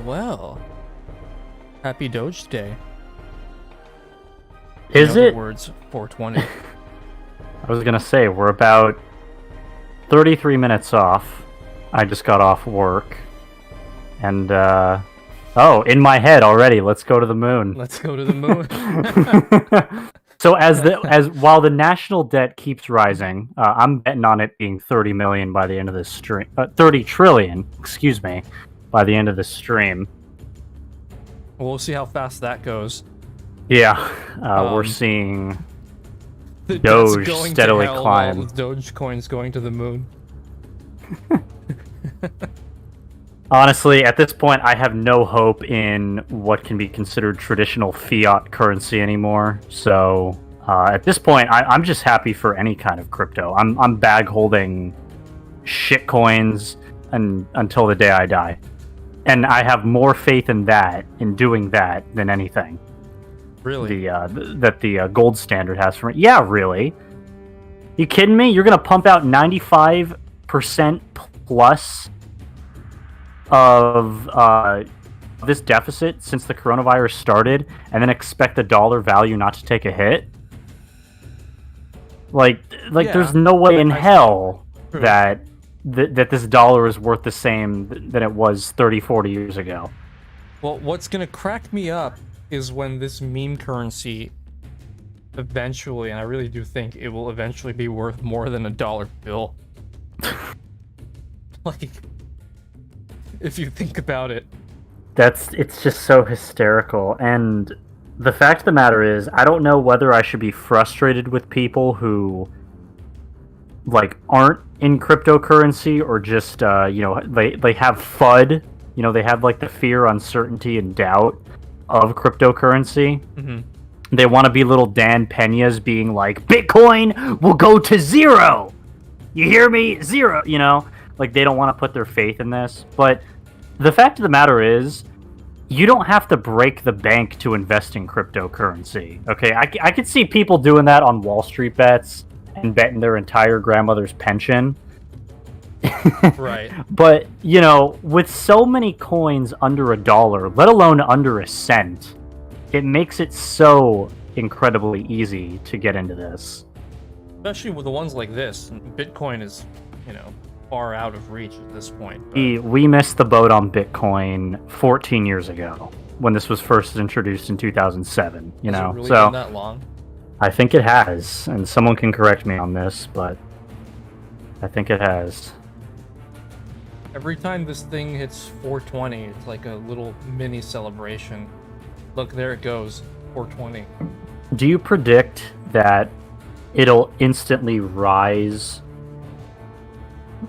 well. Happy Doge Day. Is In other it? words, 420. I was gonna say, we're about 33 minutes off. I just got off work. And, oh, in my head already, let's go to the moon. Let's go to the moon. So while the national debt keeps rising, I'm betting on it being 30 million by the end of this stream. 30 trillion, excuse me, by the end of this stream. We'll see how fast that goes. Yeah, we're seeing The Doge debt's going steadily to hell climb. while the Doge coin's going to the moon. Honestly, at this point, I have no hope in what can be considered traditional fiat currency anymore. So, at this point, I'm just happy for any kind of crypto. I'm bag holding shit coins until the day I die, and I have more faith in doing that than anything. Really? That the gold standard has for me. Yeah, really. You kidding me? You're gonna pump out 95% plus of this deficit since the coronavirus started, and then expect the dollar value not to take a hit? Like, Yeah, there's no way in hell True. that this dollar is worth the same than it was 30, 40 years ago. Well, what's gonna crack me up is when this meme currency eventually, and I really do think it will eventually be worth more than a dollar bill. Like, if you think about it. It's just so hysterical. And the fact of the matter is, I don't know whether I should be frustrated with people who aren't in cryptocurrency, or just they have FUD. They have the fear, uncertainty, and doubt of cryptocurrency. Mm-hmm. They want to be little Dan Peñas being like, Bitcoin will go to zero. You hear me? Zero. They don't want to put their faith in this. But the fact of the matter is, you don't have to break the bank to invest in cryptocurrency. Okay, I could see people doing that on Wall Street bets and betting their entire grandmother's pension. Right. But, with so many coins under $1, let alone under a cent, it makes it so incredibly easy to get into this. Especially with the ones like this. Bitcoin is, far out of reach at this point. But... We missed the boat on Bitcoin 14 years ago when this was first introduced in 2007. Has it really so been that long? I think it has, and someone can correct me on this, but I think it has. Every time this thing hits 420, it's like a little mini celebration. Look, there it goes, 420. Do you predict that it'll instantly rise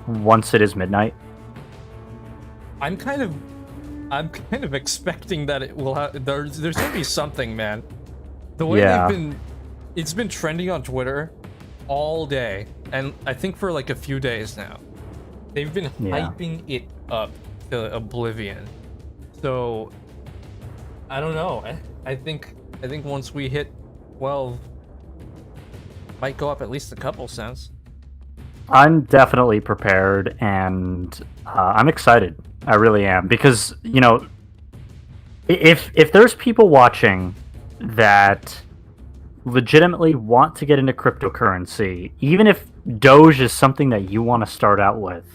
once it is midnight? I'm kind of expecting that it will have. There's gonna be something, man. The way it's been trending on Twitter all day, and I think for a few days now. They've been hyping it up to oblivion. So I don't know. I think once we hit 12, might go up at least a couple cents. I'm definitely prepared, and I'm excited. I really am, because if there's people watching that legitimately want to get into cryptocurrency, even if Doge is something that you want to start out with,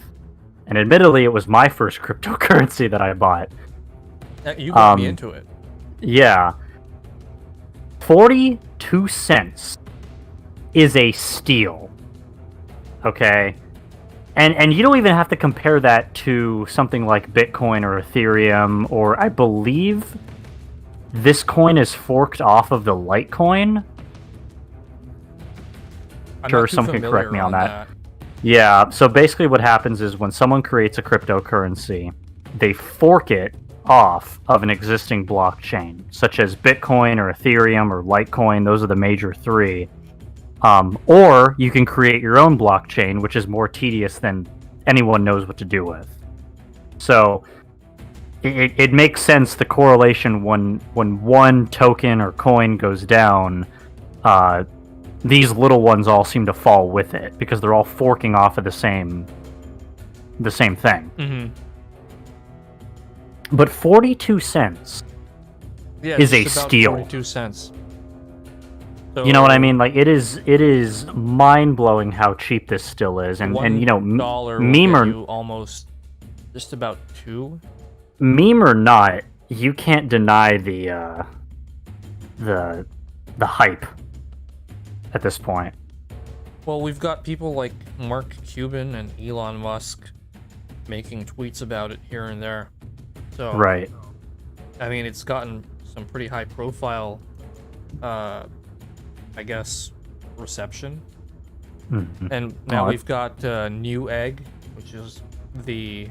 and admittedly it was my first cryptocurrency that I bought. You got me into it. Yeah. 42 cents is a steal. Okay? And you don't even have to compare that to something like Bitcoin or Ethereum, or I believe this coin is forked off of the Litecoin. I'm Sure, not too someone can correct familiar me on that. Yeah, so basically what happens is when someone creates a cryptocurrency, they fork it off of an existing blockchain, such as Bitcoin or Ethereum or Litecoin. Those are the major three. Or you can create your own blockchain, which is more tedious than anyone knows what to do with. So it makes sense, the correlation when one token or coin goes down, these little ones all seem to fall with it because they're all forking off of the same thing. Mm-hmm. But 42 cents Yeah, is a just about steal. 42 cents. So, You know what I mean? Like, it is mind-blowing how cheap this still is. And you know, meme or you almost just about 2. Meme or not, you can't deny the hype at this point. Well, we've got people like Mark Cuban and Elon Musk making tweets about it here and there. So, Right. I mean, it's gotten some pretty high profile, I guess, reception. Mm-hmm. And now we've got Newegg, which is the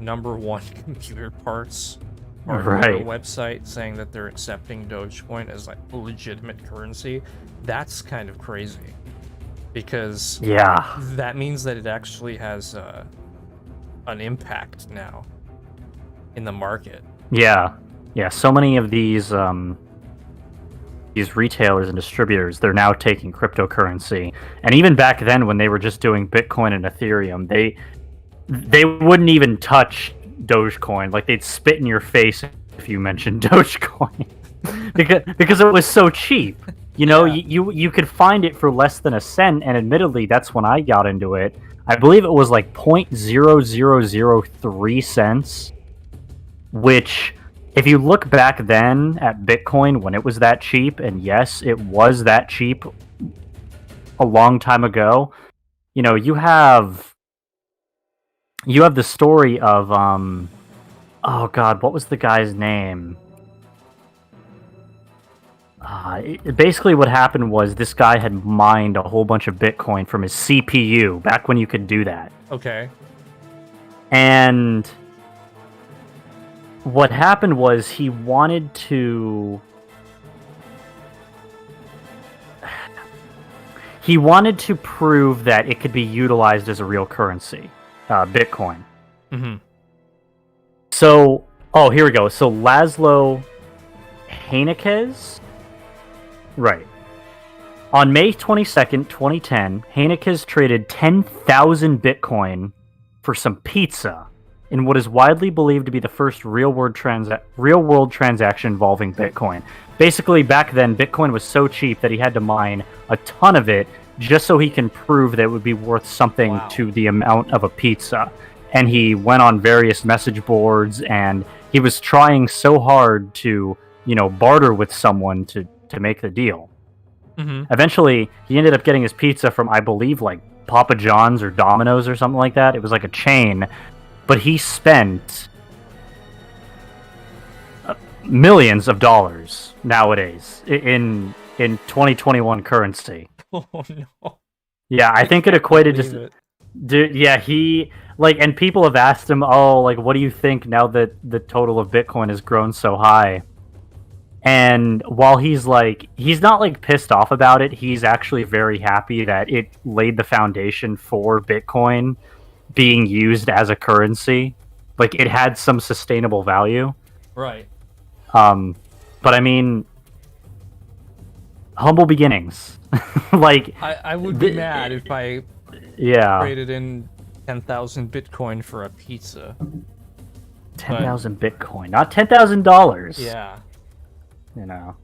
#1 computer parts hardware website, saying that they're accepting Dogecoin as like a legitimate currency. That's kind of crazy, because that means that it actually has an impact now in the market. Yeah. So many of these retailers and distributors, they're now taking cryptocurrency. And even back then, when they were just doing Bitcoin and Ethereum, they wouldn't even touch Dogecoin. Like, they'd spit in your face if you mentioned Dogecoin, because it was so cheap. You know, you could find it for less than a cent, and admittedly, that's when I got into it. I believe it was like 0.0003 cents, which, if you look back then at Bitcoin when it was that cheap, and yes, it was that cheap a long time ago, you know, you have the story of oh god, what was the guy's name? Basically what happened was this guy had mined a whole bunch of Bitcoin from his CPU back when you could do that. Okay. And what happened was he wanted to prove that it could be utilized as a real currency, Bitcoin. Mm-hmm. So, here we go. So Laszlo Heinekes? Right. On May 22nd, 2010, Heinekes traded 10,000 Bitcoin for some pizza in what is widely believed to be the first real-world transaction involving Bitcoin. Basically, back then, Bitcoin was so cheap that he had to mine a ton of it just so he can prove that it would be worth something to the amount of a pizza. And he went on various message boards, and he was trying so hard to, you know, barter with someone to make the deal. Mm-hmm. Eventually, he ended up getting his pizza from, I believe, like Papa John's or Domino's or something like that. It was like a chain, but he spent millions of dollars nowadays in 2021 currency. Oh no. Yeah, I think it equated to... Dude, yeah, he... Like, and people have asked him, oh, like, what do you think now that the total of Bitcoin has grown so high? And while he's not like pissed off about it, he's actually very happy that it laid the foundation for Bitcoin being used as a currency. Like, it had some sustainable value. Right. But I mean, humble beginnings. Like, I would be mad if I traded in 10,000 Bitcoin for a pizza. 10,000 Bitcoin, not $10,000. Yeah. You know.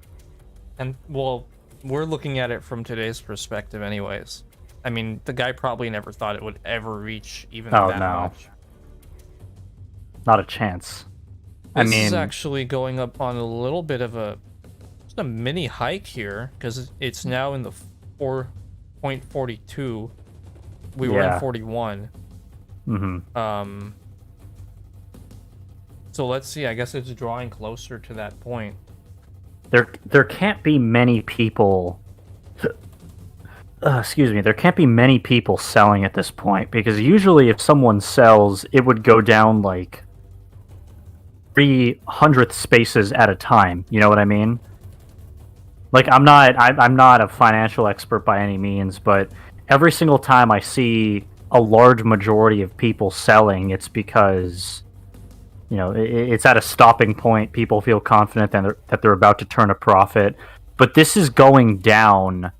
And, well, we're looking at it from today's perspective anyways. I mean, the guy probably never thought it would ever reach even that much. Not a chance. This is actually going up on a little bit of just a mini hike here, because it's now in the 4.42. We were in 41. Mm-hmm. So let's see. I guess it's drawing closer to that point. There can't be many people. Excuse me. There can't be many people selling at this point, because usually if someone sells, it would go down like 300th spaces at a time. You know what I mean? Like, I'm not a financial expert by any means, but every single time I see a large majority of people selling, it's because, you know, it's at a stopping point. People feel confident that they're about to turn a profit. But this is going down.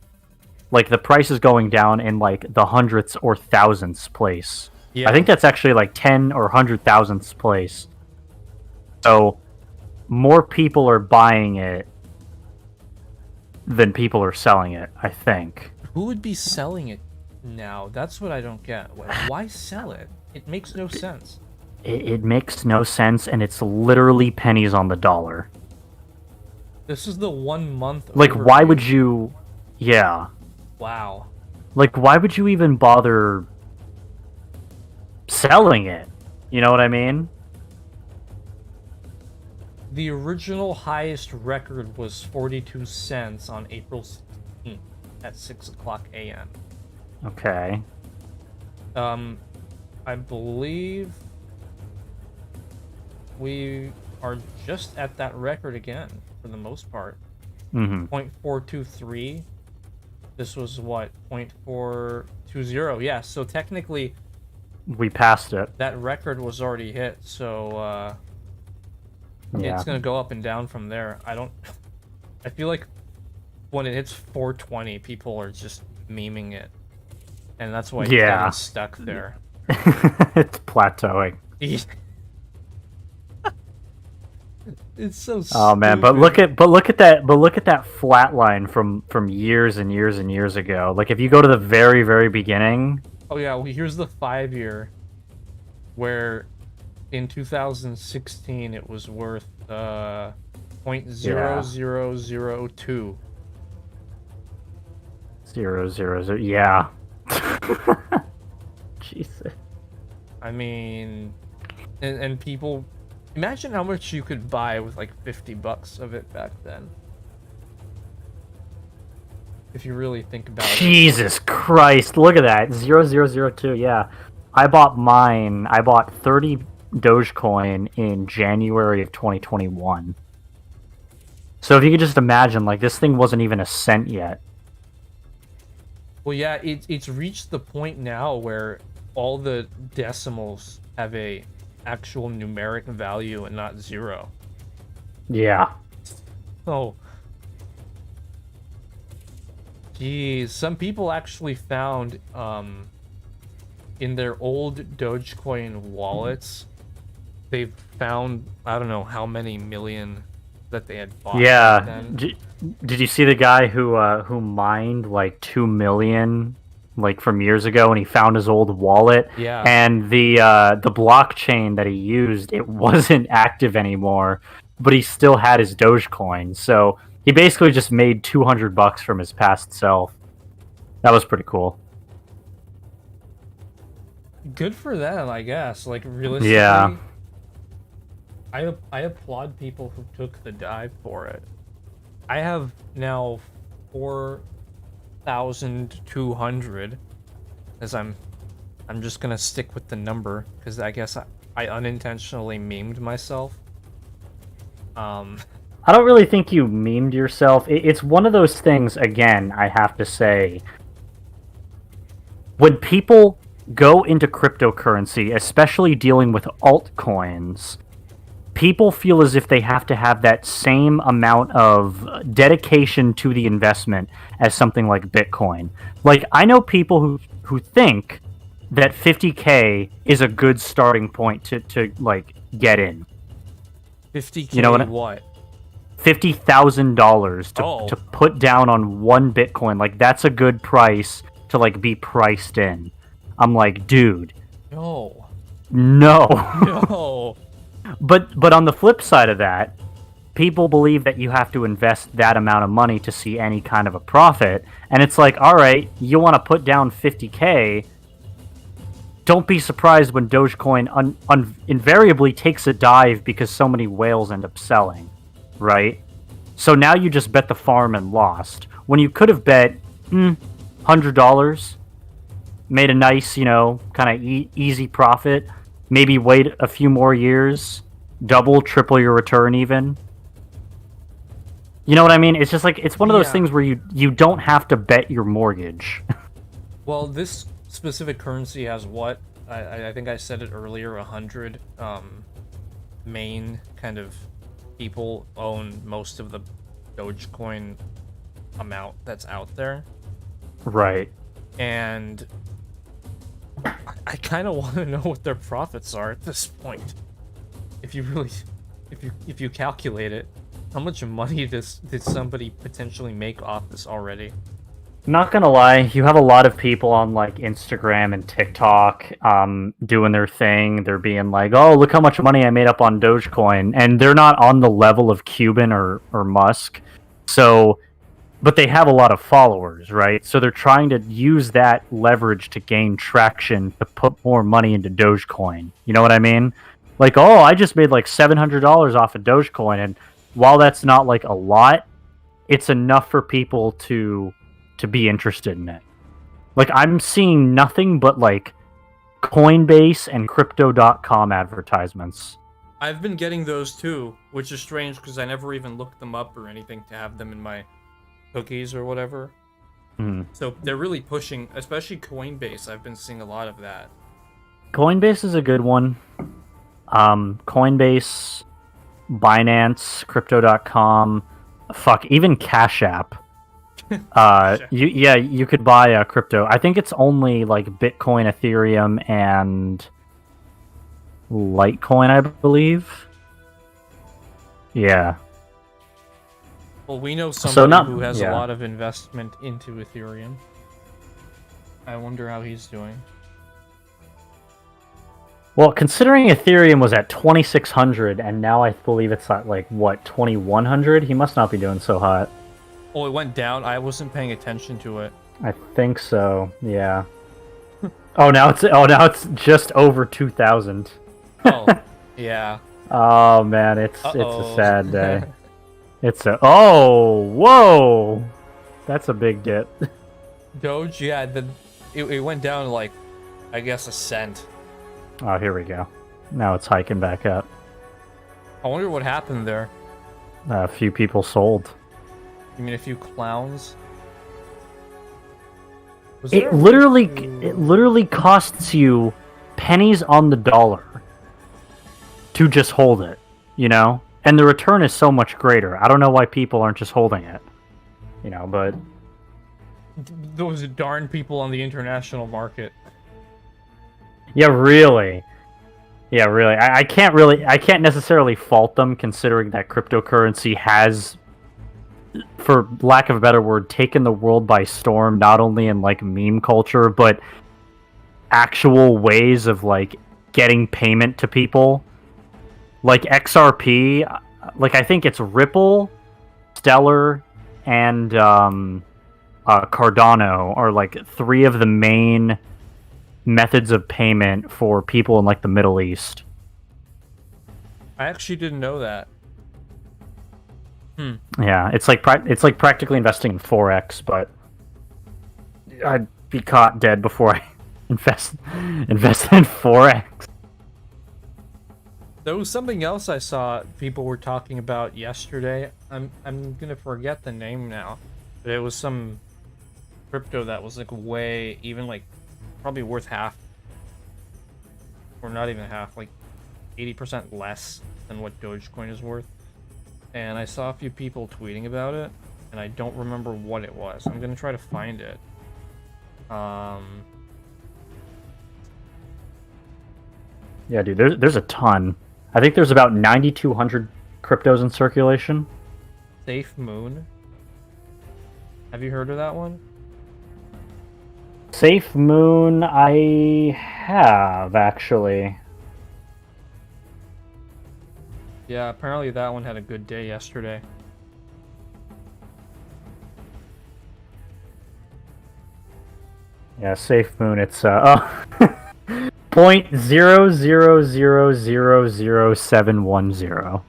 Like, the price is going down in, like, the hundredths or thousandths place. Yeah. I think that's actually, like, 10 or 100,000ths place. So more people are buying it than people are selling it, I think. Who would be selling it now? That's what I don't get. Why sell it? It makes no sense. It makes no sense, and it's literally pennies on the dollar. This is the 1 month. Like, why would you? Yeah. Wow. Like, why would you even bother selling it? You know what I mean? The original highest record was 42 cents on April 16th at 6:00 a.m. Okay. I believe we are just at that record again for the most part. 0.423. This was what? 0.420. Yeah, so technically we passed it. That record was already hit, so yeah. It's gonna go up and down from there. I feel like when it hits 420, people are just memeing it, and that's why it's getting stuck there. It's plateauing. It's so stupid. Oh man, but look at that flat line from years and years and years ago. Like if you go to the very, very beginning. Oh yeah, well, here's the 5-year where in 2016 it was worth 0.0002. 0.000. Yeah. Jesus. I mean, and people, imagine how much you could buy with like $50 of it back then. If you really think about it. Jesus Christ, look at that. 0.002, yeah. I bought 30 Dogecoin in January of 2021. So if you could just imagine, like, this thing wasn't even a cent yet. Well, yeah, it's reached the point now where all the decimals have a actual numeric value and not 0. Yeah. Oh. Geez, some people actually found in their old Dogecoin wallets, they've found, I don't know how many million that they had bought. Yeah. Did you see the guy who mined like 2 million like from years ago, and he found his old wallet? Yeah. And the blockchain that he used, it wasn't active anymore, but he still had his Dogecoin. So he basically just made $200 from his past self. That was pretty cool. Good for them, I guess. Like, realistically, yeah. I applaud people who took the dive for it. I have now 4,200, as I'm just gonna stick with the number because I guess I unintentionally memed myself. I don't really think you memed yourself. It's one of those things, again, I have to say, when people go into cryptocurrency, especially dealing with altcoins, people feel as if they have to have that same amount of dedication to the investment as something like Bitcoin. Like, I know people who think that 50K is a good starting point to like, get in. 50K, you know what? $50,000 to put down on one Bitcoin. Like, that's a good price to, like, be priced in. I'm like, dude. No. No. But on the flip side of that, people believe that you have to invest that amount of money to see any kind of a profit. And it's like, all right, you want to put down 50K. Don't be surprised when Dogecoin invariably takes a dive because so many whales end up selling, right? So now you just bet the farm and lost. When you could have bet $100, made a nice, kind of easy profit, maybe wait a few more years, double, triple your return even. You know what I mean? It's just like, it's one of those things where you don't have to bet your mortgage. Well, this specific currency has what? I think I said it earlier, 100 main kind of people own most of the Dogecoin amount that's out there. Right. And I kind of want to know what their profits are at this point. If you really if you calculate it, how much money did somebody potentially make off this already? Not gonna lie, you have a lot of people on like Instagram and TikTok doing their thing. They're being like, "Oh, look how much money I made up on Dogecoin," and they're not on the level of Cuban or Musk. So, but they have a lot of followers, right? So they're trying to use that leverage to gain traction to put more money into Dogecoin. You know what I mean? Like, oh, I just made like $700 off of Dogecoin, and while that's not like a lot, it's enough for people to be interested in it. Like, I'm seeing nothing but like Coinbase and crypto.com advertisements. I've been getting those too, which is strange because I never even looked them up or anything to have them in my cookies or whatever. So they're really pushing, especially Coinbase. I've been seeing a lot of that. Coinbase is a good one. Coinbase, Binance, crypto.com, fuck, even Cash App. You could buy a crypto. I think it's only like Bitcoin, Ethereum, and Litecoin, I believe. Yeah. Well, we know somebody who has yeah. a lot of investment into Ethereum. I wonder how he's doing. Well, considering Ethereum was at 2,600 and now I believe it's at like what 2,100, he must not be doing so hot. Oh, it went down. I wasn't paying attention to it. I think so. Yeah. now it's just over 2,000. Oh, yeah. Oh man, it's a sad day. Whoa, that's a big dip. Doge, yeah, it went down to like, I guess, a cent. Oh, here we go. Now it's hiking back up. I wonder what happened there. A few people sold. You mean a few clowns? It literally costs you pennies on the dollar to just hold it, you know? And the return is so much greater. I don't know why people aren't just holding it. You know, but those darn people on the international market. Yeah, really. I can't necessarily fault them considering that cryptocurrency has, for lack of a better word, taken the world by storm, not only in like meme culture, but actual ways of like getting payment to people. Like XRP, like I think it's Ripple, Stellar, and Cardano are like three of the main methods of payment for people in like the Middle East. I actually didn't know that. Yeah, it's like practically investing in Forex, but I'd be caught dead before I invest in Forex. There was something else I saw people were talking about yesterday. I'm gonna forget the name now, but it was some crypto that was like way, even like probably worth half, or not even half, like 80% less than what Dogecoin is worth. And I saw a few people tweeting about it, and I don't remember what it was. I'm gonna try to find it. Yeah, dude, there's a ton. I think there's about 9,200 cryptos in circulation. Safe Moon. Have you heard of that one? Safe Moon, I have, actually. Yeah, apparently that one had a good day yesterday. Yeah, Safe Moon, it's, 0.0000710.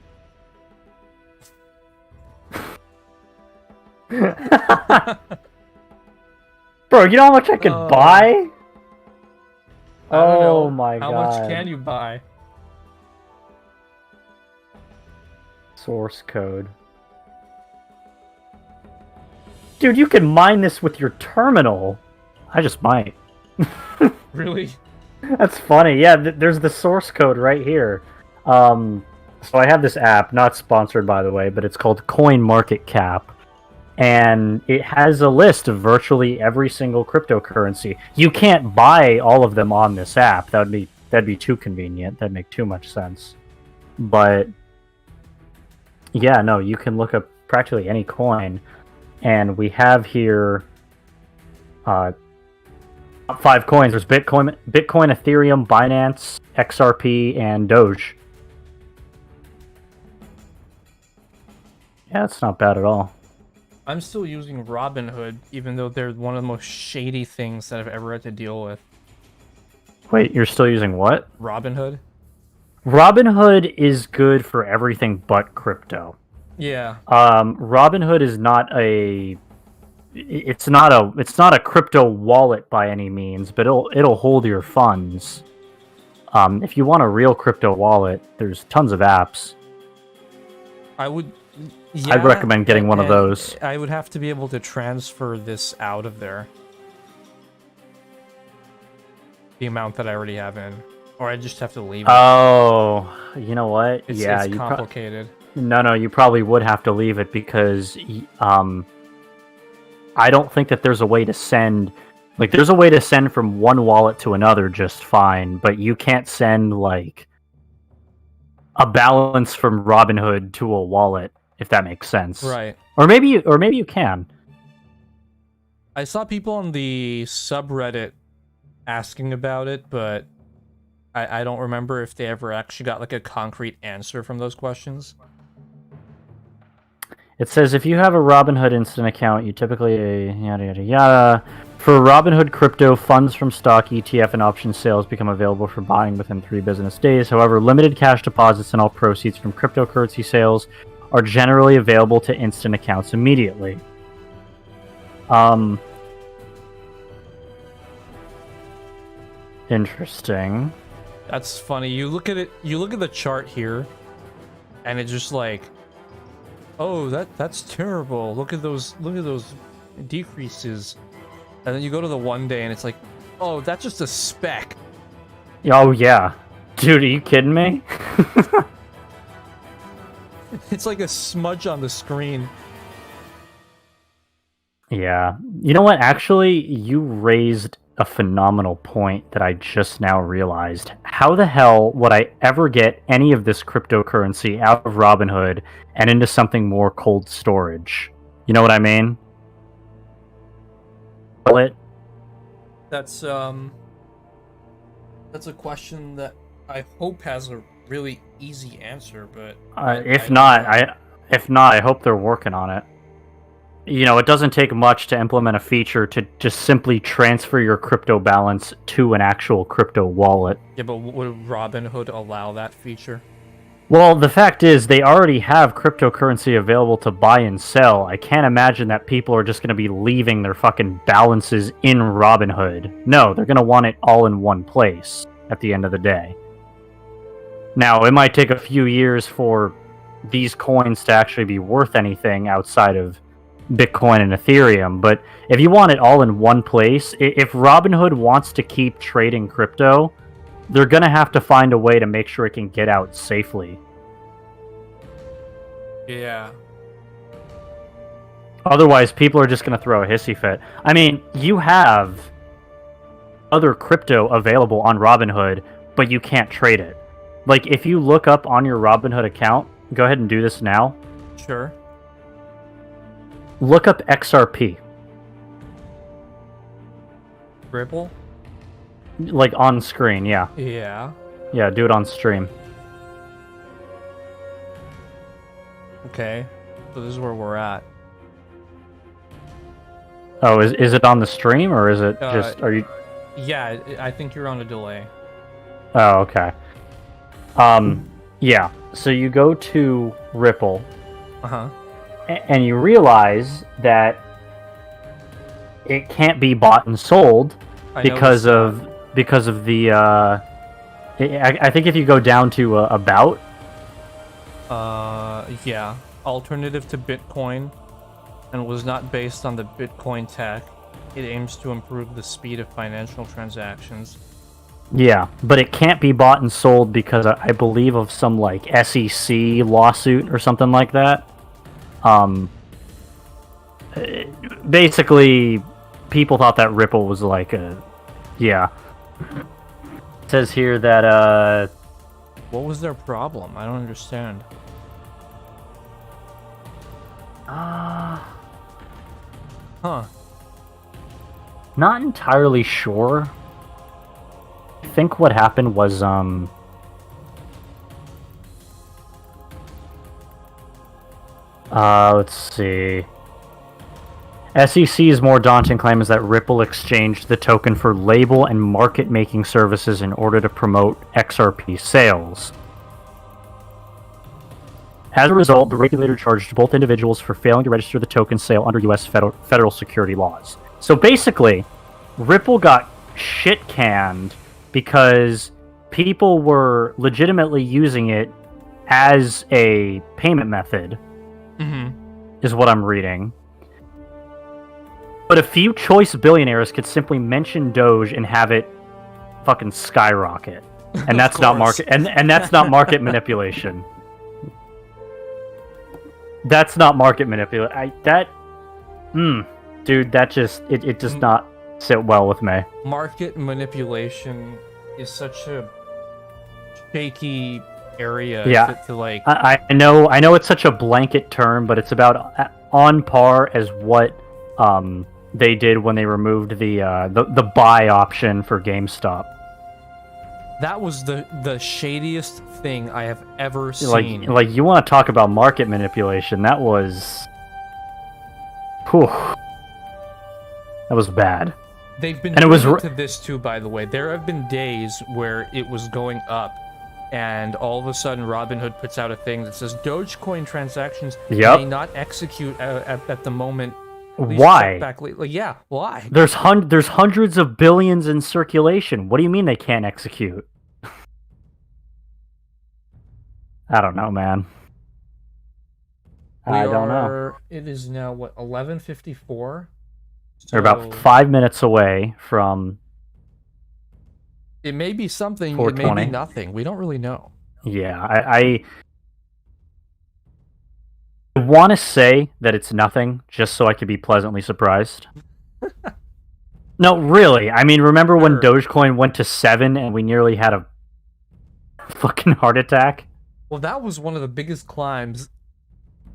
Bro, you know how much I could buy? I don't know. My god. How much can you buy? Source code. Dude, you can mine this with your terminal. I just might. Really? That's funny. Yeah, there's the source code right here. So I have this app, not sponsored by the way, but it's called CoinMarketCap. And it has a list of virtually every single cryptocurrency. You can't buy all of them on this app. That'd be too convenient. That'd make too much sense. But Yeah, no, you can look up practically any coin, and we have here top 5 coins. There's Bitcoin, Ethereum, Binance, XRP, and Doge. Yeah, it's not bad at all. I'm still using Robinhood, even though they're one of the most shady things that I've ever had to deal with. Wait, you're still using what? Robinhood? Robinhood is good for everything but crypto. Yeah. Robinhood is not a it's not a crypto wallet by any means, but it'll hold your funds. If you want a real crypto wallet, there's tons of apps. Yeah, I'd recommend getting one of those. I would have to be able to transfer this out of there. The amount that I already have in. Or I just have to leave it. Oh, you know what? It's complicated. No, you probably would have to leave it because I don't think that there's a way to send... Like, there's a way to send from one wallet to another just fine, but you can't send, like, a balance from Robinhood to a wallet, if that makes sense. Right. Or maybe you can. I saw people on the subreddit asking about it, but I don't remember if they ever actually got, like, a concrete answer from those questions. It says, if you have a Robinhood Instant account, you typically... yada, yada, yada. For Robinhood crypto, funds from stock, ETF, and option sales become available for buying within 3 business days. However, limited cash deposits and all proceeds from cryptocurrency sales are generally available to instant accounts immediately. Interesting. That's funny. You look at it, you look at the chart here, and it's just like, oh, that's terrible. Look at those decreases. And then you go to the 1 day and it's like, oh, that's just a speck. Oh yeah. Dude, are you kidding me? It's like a smudge on the screen. Yeah. You know what? Actually, you raised a phenomenal point that I just now realized. How the hell would I ever get any of this cryptocurrency out of Robinhood and into something more cold storage? You know what I mean? That's a question that I hope has a really easy answer, but if not, I hope they're working on it. You know, it doesn't take much to implement a feature to just simply transfer your crypto balance to an actual crypto wallet. Yeah, but would Robinhood allow that feature? Well, the fact is, they already have cryptocurrency available to buy and sell. I can't imagine that people are just going to be leaving their fucking balances in Robinhood. No, they're going to want it all in one place at the end of the day. Now, it might take a few years for these coins to actually be worth anything outside of Bitcoin and Ethereum, but if you want it all in one place, if Robinhood wants to keep trading crypto, they're going to have to find a way to make sure it can get out safely. Yeah. Otherwise, people are just going to throw a hissy fit. I mean, you have other crypto available on Robinhood, but you can't trade it. Like, if you look up on your Robinhood account, go ahead and do this now. Sure. Look up XRP. Ripple? Like, on screen, yeah. Yeah. Yeah, do it on stream. Okay. So this is where we're at. Oh, is it on the stream, or is it just... Are you... Yeah, I think you're on a delay. Oh, okay. Yeah. So you go to Ripple. Uh-huh. And you realize that it can't be bought and sold because of the I think if you go down to about, yeah, alternative to Bitcoin, and was not based on the Bitcoin tech. It aims to improve the speed of financial transactions. Yeah, but it can't be bought and sold because I believe of some like SEC lawsuit or something like that. Basically, people thought that Ripple was like a... Yeah. It says here that, What was their problem? I don't understand. Huh. Not entirely sure. I think what happened was, let's see. SEC's more daunting claim is that Ripple exchanged the token for label and market-making services in order to promote XRP sales. As a result, the regulator charged both individuals for failing to register the token sale under U.S. federal security laws. So basically, Ripple got shit-canned because people were legitimately using it as a payment method, is what I'm reading. But a few choice billionaires could simply mention Doge and have it fucking skyrocket. And that's not market and that's not market manipulation. That's not market manipulation. Dude, that just it does not sit well with me. Market manipulation is such a shaky area to like. I know it's such a blanket term, but it's about on par as what they did when they removed the buy option for GameStop. That was the shadiest thing I have ever seen. Like you want to talk about market manipulation? That was, whew, that was bad. They've been doing it to this too, by the way. There have been days where it was going up, and all of a sudden Robinhood puts out a thing that says Dogecoin transactions may not execute at the moment. Why? Yeah, why? There's hundreds of billions in circulation. What do you mean they can't execute? I don't know, man. I don't know. It is now what, 11:54? They're about 5 minutes away from. It may be something. It may be nothing. We don't really know. Yeah, I want to say that it's nothing, just so I could be pleasantly surprised. No, really. I mean, remember when Dogecoin went to 7 and we nearly had a fucking heart attack? Well, that was one of the biggest climbs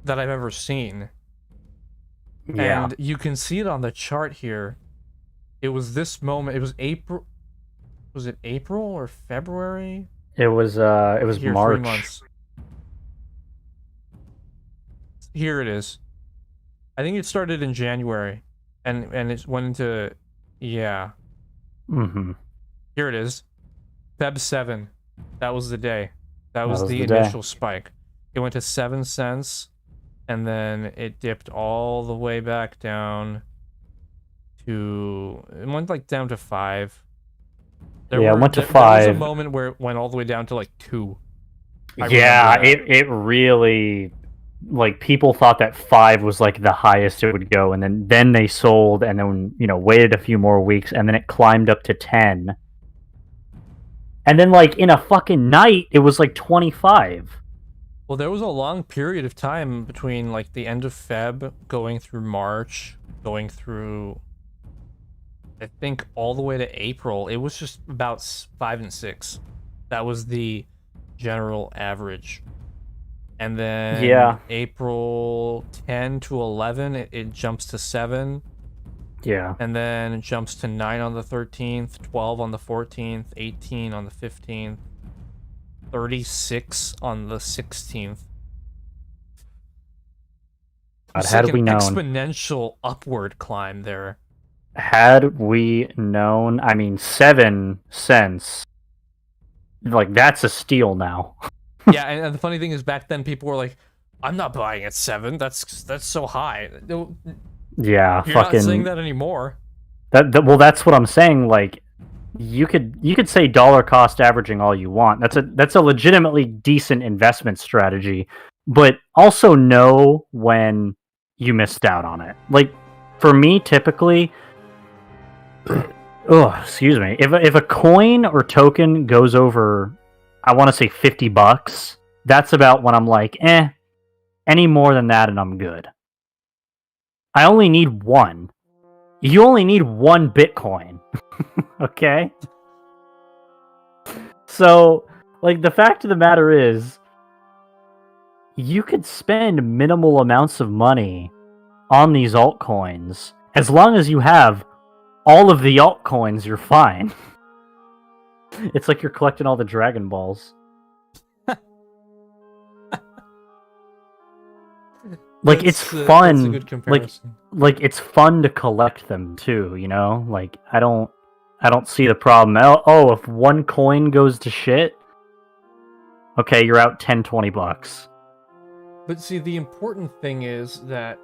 that I've ever seen. Yeah. And you can see it on the chart here. It was this moment. It was April. Was it April or February? It was here, March. 3 months. Here it is. I think it started in January, and it went into, yeah. Here it is, Feb 7. That was the day. That was the initial spike. It went to 7 cents, and then it dipped all the way back down to. It went like down to 5. It went to 5. There was a moment where it went all the way down to like 2. Yeah, it really. Like, people thought that 5 was like the highest it would go, and then they sold, and then waited a few more weeks, and then it climbed up to 10, and then like in a fucking night it was like 25. Well, there was a long period of time between like the end of Feb going through March, going through, I think, all the way to April. It was just about 5 and 6. That was the general average. And then April 10 to 11, it jumps to 7. Yeah. And then it jumps to 9 on the 13th, 12 on the 14th, 18 on the 15th, 36 on the 16th. Had we known, exponential upward climb there. Had we known, I mean, 7 cents, like, that's a steal now. Yeah, and the funny thing is, back then people were like, "I'm not buying at 7. That's so high." Yeah, you're not saying that anymore. Well, that's what I'm saying. Like, you could say dollar cost averaging all you want. That's a legitimately decent investment strategy, but also know when you missed out on it. Like, for me, typically, excuse me, if a coin or token goes over, I want to say $50, that's about when I'm like, any more than that and I'm good. I only need one. You only need one Bitcoin. Okay? So, like, the fact of the matter is, you could spend minimal amounts of money on these altcoins. As long as you have all of the altcoins, you're fine. It's like you're collecting all the Dragon Balls. Like, it's fun. That's a good comparison. Like it's fun to collect them too, you know? Like, I don't see the problem. Oh, if one coin goes to shit, okay, you're out $10-20. But see, the important thing is that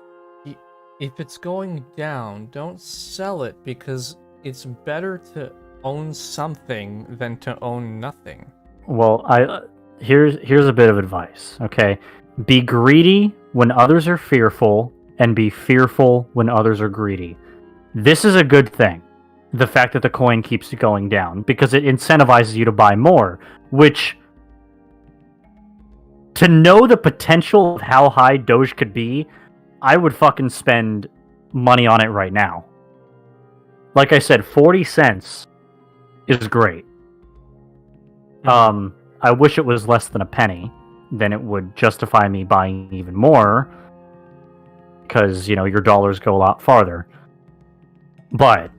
if it's going down, don't sell it, because it's better to own something than to own nothing. Well, here's a bit of advice, okay? Be greedy when others are fearful, and be fearful when others are greedy. This is a good thing, the fact that the coin keeps going down, because it incentivizes you to buy more, which, to know the potential of how high Doge could be, I would fucking spend money on it right now. Like I said, 40 cents is great. I wish it was less than a penny. Then it would justify me buying even more, because, you know, your dollars go a lot farther. But,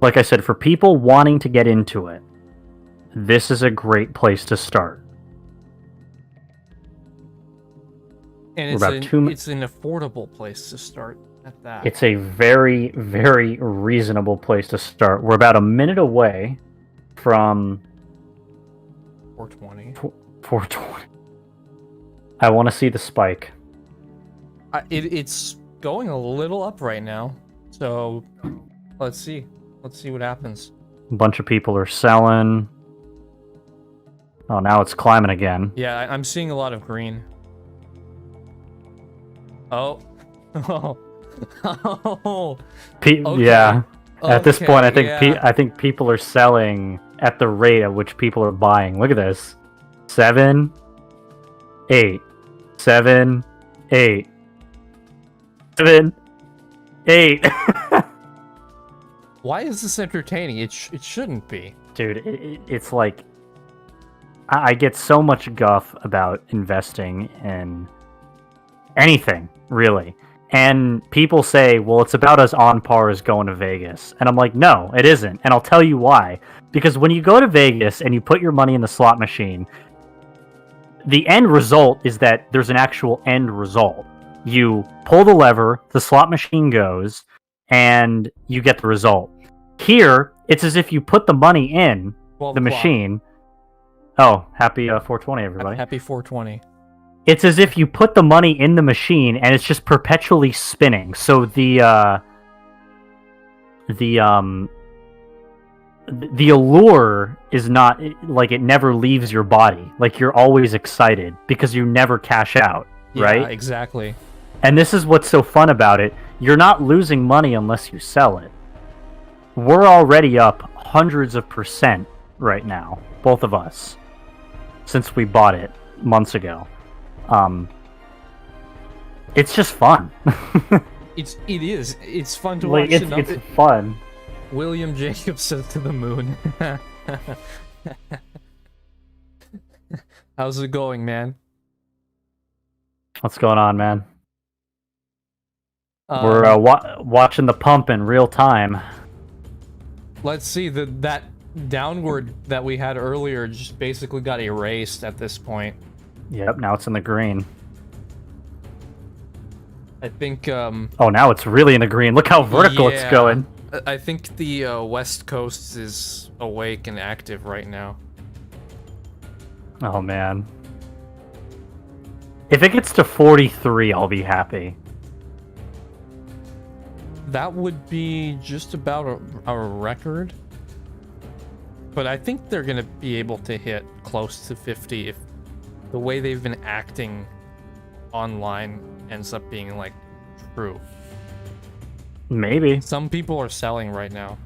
like I said, for people wanting to get into it, this is a great place to start. And it's an affordable place to start at that. It's a very, very reasonable place to start. We're about a minute away from 420. 420. I want to see the spike. It's going a little up right now. So let's see. Let's see what happens. A bunch of people are selling. Oh, now it's climbing again. Yeah, I'm seeing a lot of green. Oh. Oh. Oh. Okay. Yeah. At this point, I think yeah. I think people are selling at the rate at which people are buying. Look at this. 7, 8, 7, 8, 7, 8. Why is this entertaining? It shouldn't be. Dude, it's like, I get so much guff about investing in anything, really. And people say, well, it's about as on par as going to Vegas. And I'm like, no, it isn't. And I'll tell you why. Because when you go to Vegas and you put your money in the slot machine, the end result is that there's an actual end result. You pull the lever, the slot machine goes, and you get the result. Here, it's as if you put the money in the machine. Oh, happy 420, everybody. Happy 420. It's as if you put the money in the machine and it's just perpetually spinning. So the allure is not, like, it never leaves your body. Like, you're always excited because you never cash out, right? Yeah, exactly. And this is what's so fun about it. You're not losing money unless you sell it. We're already up hundreds of % right now, both of us, since we bought it months ago. It's just fun. It is. It's fun to like, watch. it's fun. William Jacobs said to the moon. How's it going, man? What's going on, man? We're watching the pump in real time. Let's see, that downward that we had earlier just basically got erased at this point. Yep, now it's in the green. I think, Oh, now it's really in the green. Look how vertical it's going. I think the West Coast is awake and active right now. Oh, man. If it gets to 43, I'll be happy. That would be just about a record. But I think they're going to be able to hit close to 50 if the way they've been acting online ends up being, like, true. Maybe. Some people are selling right now.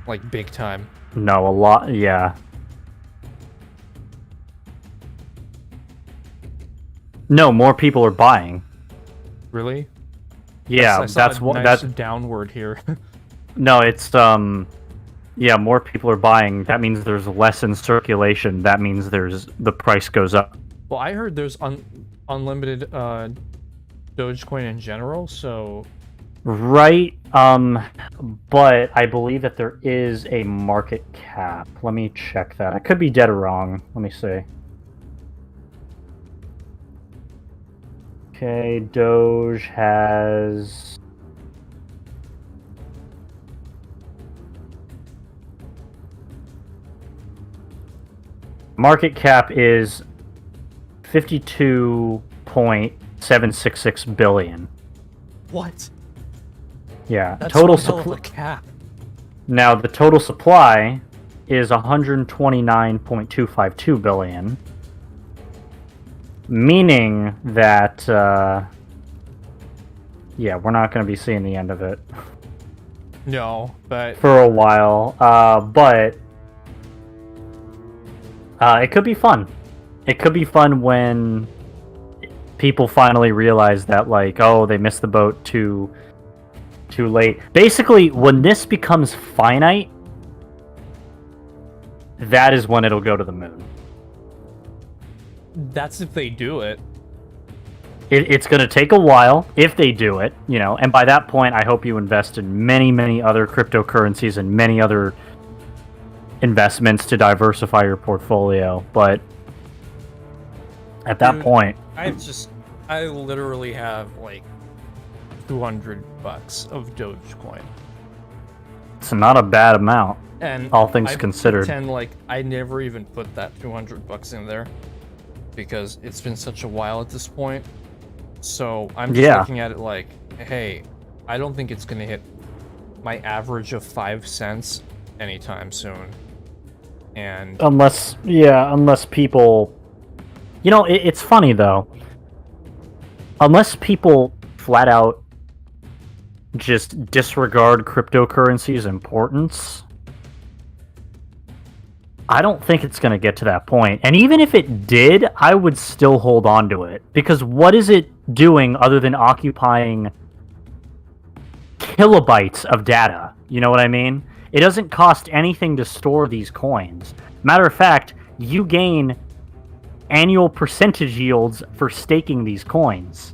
Like, big time. No, a lot, yeah. No, more people are buying. Really? Yeah, that's what nice that's downward here. No, it's Yeah, more people are buying. That means there's less in circulation. That means the price goes up. Well, I heard there's unlimited Dogecoin in general, so... Right, but I believe that there is a market cap. Let me check that. I could be dead or wrong. Let me see. Okay, Doge has... Market cap is 52.766 billion. What? Yeah, That's total one hell of a supply. cap. Now the total supply is 129.252 billion, meaning that yeah, we're not going to be seeing the end of it. No, but for a while. But it could be fun. It could be fun when people finally realize that, like, oh, they missed the boat too late. Basically, when this becomes finite, that is when it'll go to the moon. that's if they do it. It's going to take a while if they do it, you know, and by that point, I hope you invest in many, many other cryptocurrencies and many other investments to diversify your portfolio. But at that point, I literally have like $200 of Dogecoin. it's not a bad amount, And all things I considered. pretend like I never even put that $200 in there because it's been such a while at this point. So I'm just looking at it like, hey, I don't think it's gonna hit my average of 5 cents anytime soon. And Unless people, you know, it's funny though. Unless people flat out just disregard cryptocurrency's importance, I don't think it's going to get to that point. And even if it did, I would still hold on to it. Because what is it doing other than occupying kilobytes of data? You know what I mean? It doesn't cost anything to store these coins. Matter of fact, you gain annual percentage yields for staking these coins.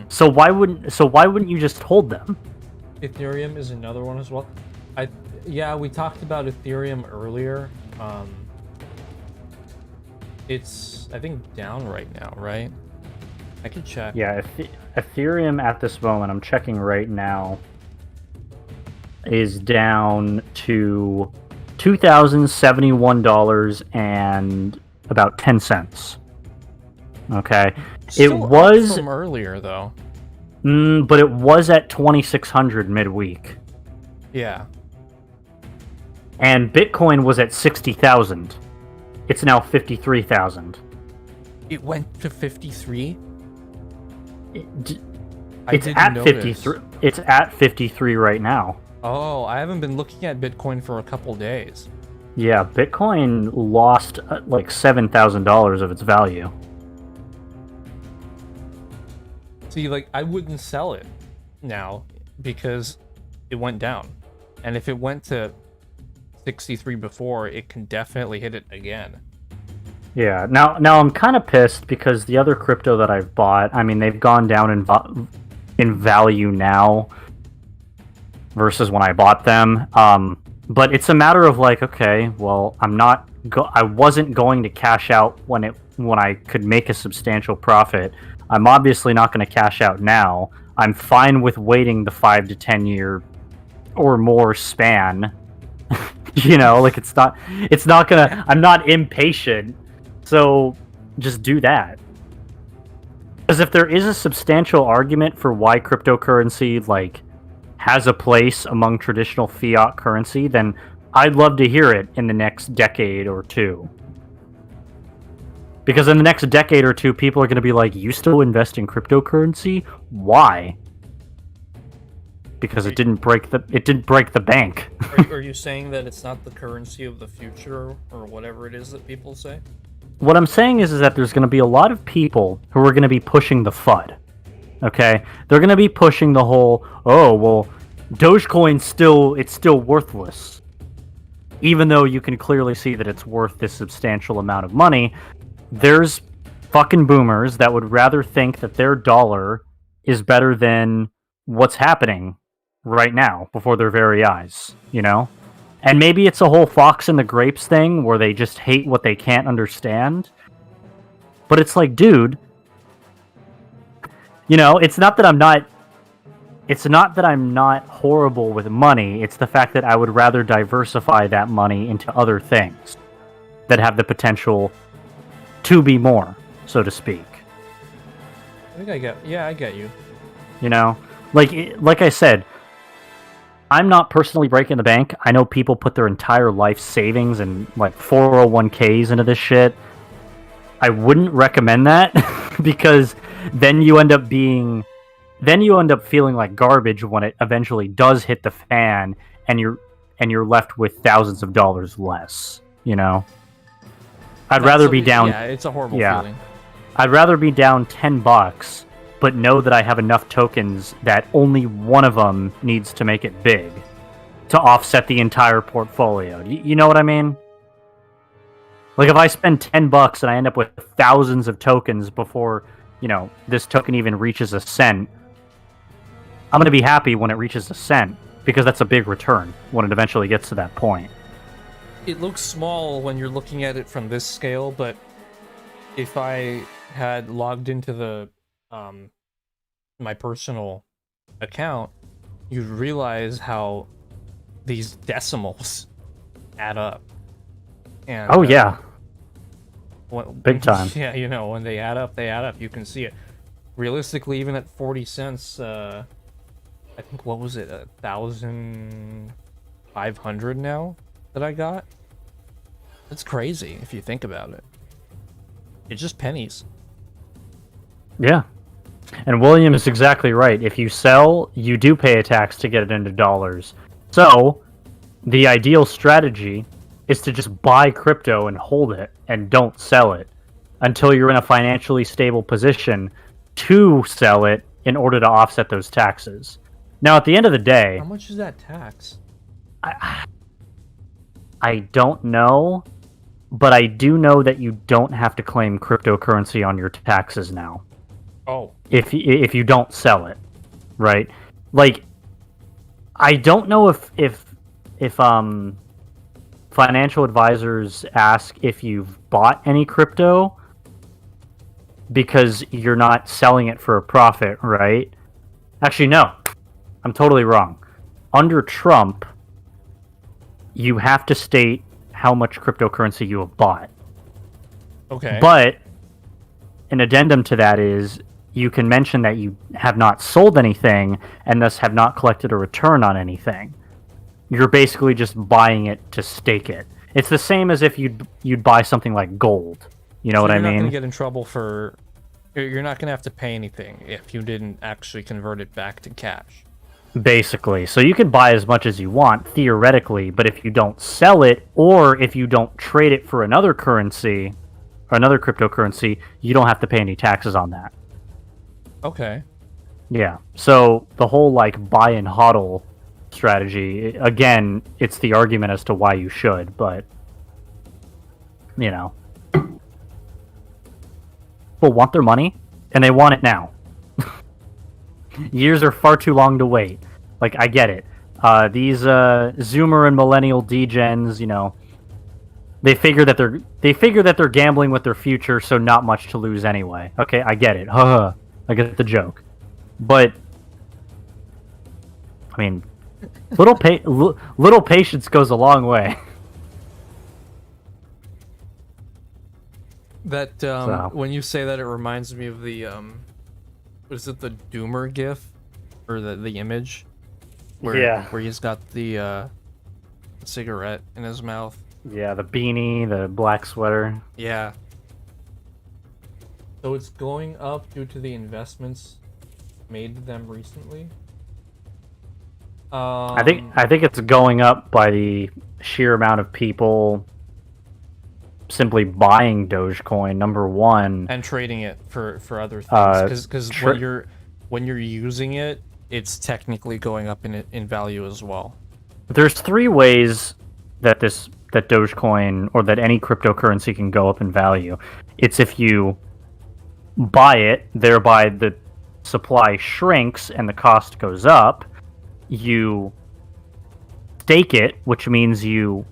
So why wouldn't you just hold them? Ethereum is another one as well. Yeah, we talked about Ethereum earlier. It's, I think, down right now, right? I can check. Yeah, Ethereum at this moment, I'm checking right now, is down to $2,071 and about 10 cents. Okay. Still it was up from earlier though. But it was at 2,600 midweek. Yeah. And Bitcoin was at 60,000. It's now 53,000. It went to 53? It's at 53. It's at 53 right now. Oh, I haven't been looking at Bitcoin for a couple days. Yeah, Bitcoin lost like $7,000 of its value. See, like, I wouldn't sell it now because it went down. And if it went to 63 before, it can definitely hit it again. Yeah, now I'm kind of pissed because the other crypto that I've bought, I mean, they've gone down in value now versus when I bought them. But it's a matter of like, okay, well, I wasn't going to cash out when I could make a substantial profit. I'm obviously not going to cash out now. I'm fine with waiting the 5 to 10 year or more span. You know, like it's not gonna, I'm not impatient. So just do that. Because if there is a substantial argument for why cryptocurrency like has a place among traditional fiat currency, then I'd love to hear it in the next decade or two. Because in the next decade or two, people are going to be like, you still invest in cryptocurrency? Why? Because it didn't break the bank. Are you saying that it's not the currency of the future or whatever it is that people say? What I'm saying is that there's going to be a lot of people who are going to be pushing the FUD. Okay? They're going to be pushing the whole, oh, well, Dogecoin it's still worthless. Even though you can clearly see that it's worth this substantial amount of money, there's fucking boomers that would rather think that their dollar is better than what's happening right now before their very eyes, you know? And maybe it's a whole fox and the grapes thing where they just hate what they can't understand. But it's like, dude, you know, it's not that I'm not horrible with money. It's the fact that I would rather diversify that money into other things that have the potential to be more, so to speak. I get you. You know, like I said, I'm not personally breaking the bank. I know people put their entire life savings and like 401ks into this shit. I wouldn't recommend that because then you end up feeling like garbage when it eventually does hit the fan and you're left with thousands of dollars less, you know. I'd rather be down. Yeah, it's a horrible feeling. I'd rather be down $10, but know that I have enough tokens that only one of them needs to make it big to offset the entire portfolio. You know what I mean? Like if I spend $10 and I end up with thousands of tokens before, you know, this token even reaches a cent, I'm going to be happy when it reaches a cent because that's a big return when it eventually gets to that point. It looks small when you're looking at it from this scale, but if I had logged into the my personal account, you'd realize how these decimals add up. And, yeah. Big time. Yeah, you know, when they add up, you can see it. Realistically, even at 40 cents, I think, what was it, 1,500 now that I got? That's crazy if you think about it. It's just pennies. Yeah. And William is exactly right. If you sell, you do pay a tax to get it into dollars. So, the ideal strategy is to just buy crypto and hold it and don't sell it until you're in a financially stable position to sell it in order to offset those taxes. Now, at the end of the day... How much is that tax? I don't know, but I do know that you don't have to claim cryptocurrency on your taxes now. Oh. If you don't sell it, right? Like, I don't know if financial advisors ask if you've bought any crypto because you're not selling it for a profit, right? Actually, no. I'm totally wrong. Under Trump, you have to state how much cryptocurrency you have bought. Okay. But an addendum to that is you can mention that you have not sold anything and thus have not collected a return on anything. You're basically just buying it to stake it. It's the same as if you'd buy something like gold. You know what I mean? You're not going to get in trouble for... You're not going to have to pay anything if you didn't actually convert it back to cash. Basically. So you can buy as much as you want, theoretically, but if you don't sell it, or if you don't trade it for another currency, or another cryptocurrency, you don't have to pay any taxes on that. Okay. Yeah. So the whole, like, buy and hodl strategy, again, it's the argument as to why you should, but, you know. People want their money, and they want it now. Years are far too long to wait. Like, I get it. These Zoomer and Millennial degens, you know, they figure that they're gambling with their future, so not much to lose anyway. Okay, I get it. I get the joke. But I mean, little patience goes a long way. That when you say that, it reminds me of the is it the Doomer gif or the image where he's got the cigarette in his mouth. Yeah, the beanie, the black sweater. Yeah. So it's going up due to the investments made to them recently. I think it's going up by the sheer amount of people simply buying Dogecoin, number one, and trading it for other things. Because when you're using it it's technically going up in value as well. There's 3 ways that that Dogecoin or that any cryptocurrency can go up in value. It's if you buy it, thereby the supply shrinks and the cost goes up. You stake it, which means you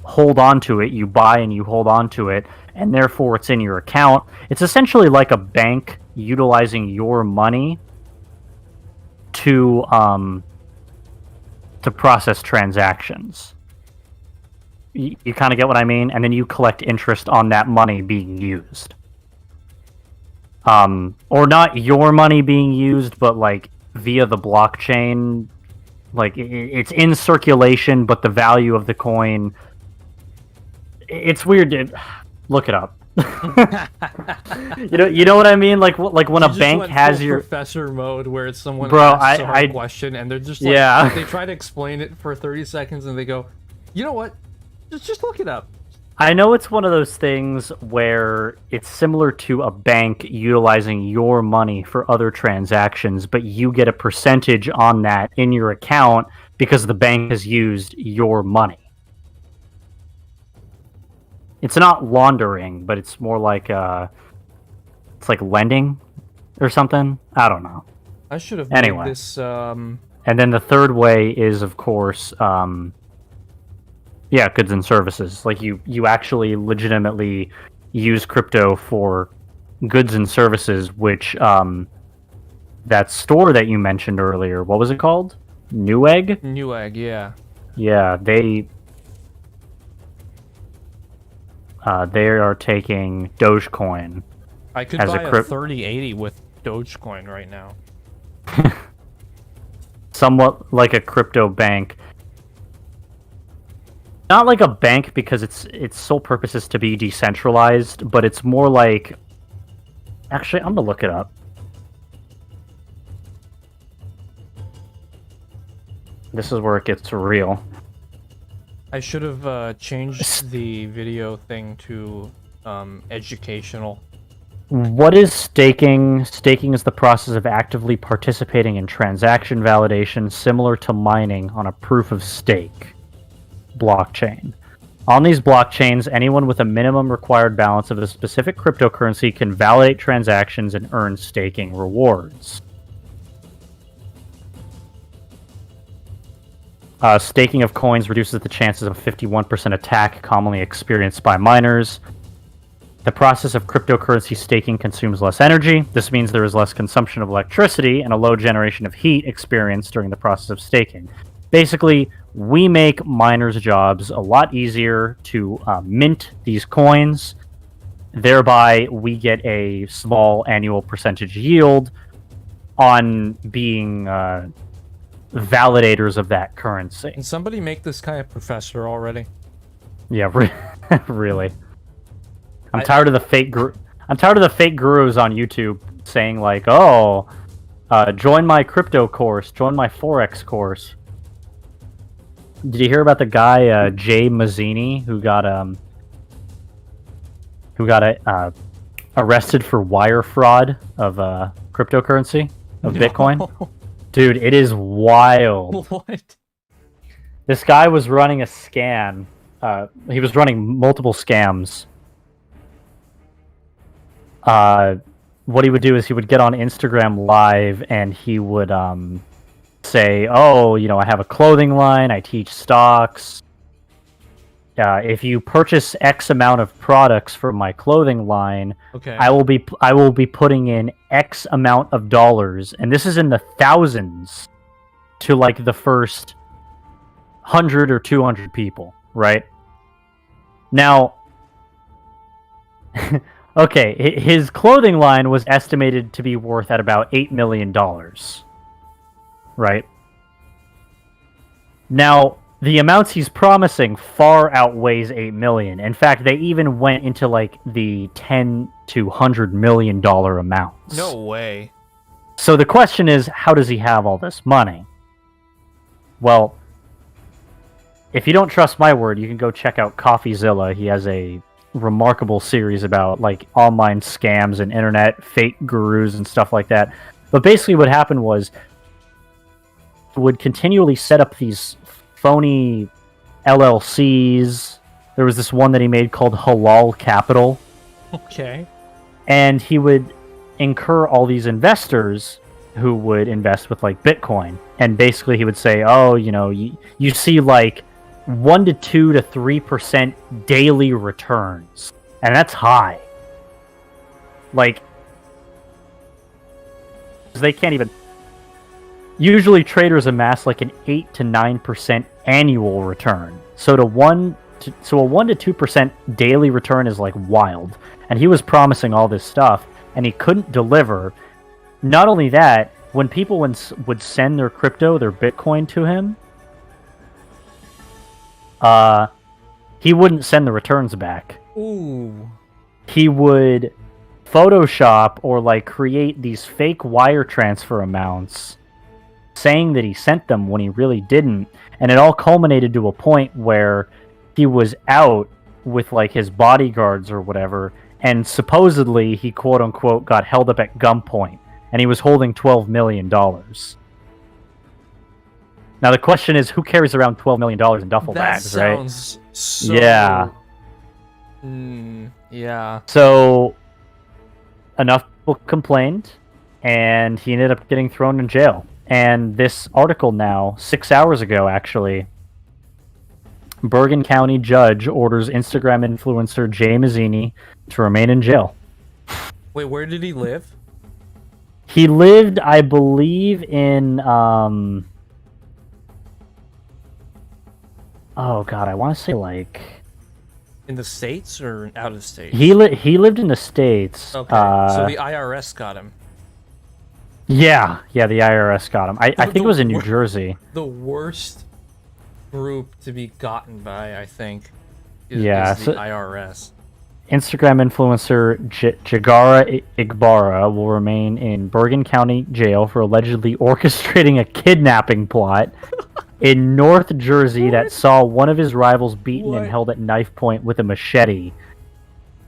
hold on to it, you buy and you hold on to it, and therefore it's in your account. It's essentially like a bank utilizing your money to process transactions. You kind of get what I mean? And then you collect interest on that money being used. Or not your money being used, but like via the blockchain. Like it's in circulation, but the value of the coin, it's weird. Look it up. you know what I mean? Like when a bank has your professor mode where it's someone Bro, asks a hard question and they're just like, yeah. They try to explain it for 30 seconds and they go, you know what? Just look it up. I know it's one of those things where it's similar to a bank utilizing your money for other transactions, but you get a percentage on that in your account because the bank has used your money. It's not laundering, but it's more like it's like lending or something. I don't know. I should have made this. And then the third way is, of course, goods and services. Like you actually legitimately use crypto for goods and services, which that store that you mentioned earlier, what was it called? Newegg? Newegg, yeah. Yeah, they are taking Dogecoin. I could buy a 3080 with Dogecoin right now. Somewhat like a crypto bank. Not like a bank because its sole purpose is to be decentralized, but it's more like... Actually, I'm gonna look it up. This is where it gets real. I should have changed the video thing to educational. What is staking? Staking is the process of actively participating in transaction validation similar to mining on a proof of stake blockchain. On these blockchains, anyone with a minimum required balance of a specific cryptocurrency can validate transactions and earn staking rewards. Staking of coins reduces the chances of a 51% attack commonly experienced by miners. The process of cryptocurrency staking consumes less energy. This means there is less consumption of electricity and a low generation of heat experienced during the process of staking. Basically, we make miners' jobs a lot easier to mint these coins. Thereby, we get a small annual percentage yield on being validators of that currency. Can somebody make this guy a professor already? Yeah, really. I'm tired of the fake gurus on YouTube saying like, "Oh, join my crypto course, join my forex course." Did you hear about the guy Jay Mazzini who got arrested for wire fraud of cryptocurrency of Bitcoin? Dude, it is wild. What? This guy was running a scam. He was running multiple scams. What he would do is he would get on Instagram Live and he would say, "Oh, I have a clothing line. I teach stocks. If you purchase X amount of products from my clothing line, okay, I will be putting in X amount of dollars," and this is in the thousands to like the first 100 or 200 people, right? Now, okay, his clothing line was estimated to be worth at about $8 million, right? Now, the amounts he's promising far outweighs 8 million. In fact, they even went into like the 10 to $100 million amounts. No way. So the question is, how does he have all this money? Well, if you don't trust my word, you can go check out CoffeeZilla. He has a remarkable series about like online scams and internet fake gurus and stuff like that. But basically what happened was would continually set up these phony LLCs. There was this one that he made called Halal Capital. Okay. And he would incur all these investors who would invest with like Bitcoin. And basically he would say, oh, you know, you see like 1 to 2 to 3% daily returns. And that's high. Like, they can't even... Usually traders amass like an 8 to 9% annual return. So a 1 to 2% daily return is like wild. And he was promising all this stuff, and he couldn't deliver. Not only that, when people would send their crypto, their Bitcoin to him, he wouldn't send the returns back. Ooh. He would Photoshop or like create these fake wire transfer amounts saying that he sent them when he really didn't, and it all culminated to a point where he was out with like his bodyguards or whatever, and supposedly he quote unquote got held up at gunpoint, and he was holding $12 million. Now the question is, who carries around $12 million in duffel bags, right? That sounds so... Yeah. Yeah. So enough people complained, and he ended up getting thrown in jail. And this article now, 6 hours ago actually, Bergen County judge orders Instagram influencer Jay Mazzini to remain in jail. Wait, where did he live? He lived, I believe, in oh god, I want to say like In the States or out of state? he lived in the States. Okay, so the IRS got him. Yeah, the IRS got him. I think it was in New Jersey. The worst group to be gotten by, I think, is the IRS. Instagram influencer Jagara Igbara will remain in Bergen County Jail for allegedly orchestrating a kidnapping plot in North Jersey that saw one of his rivals beaten and held at knife point with a machete.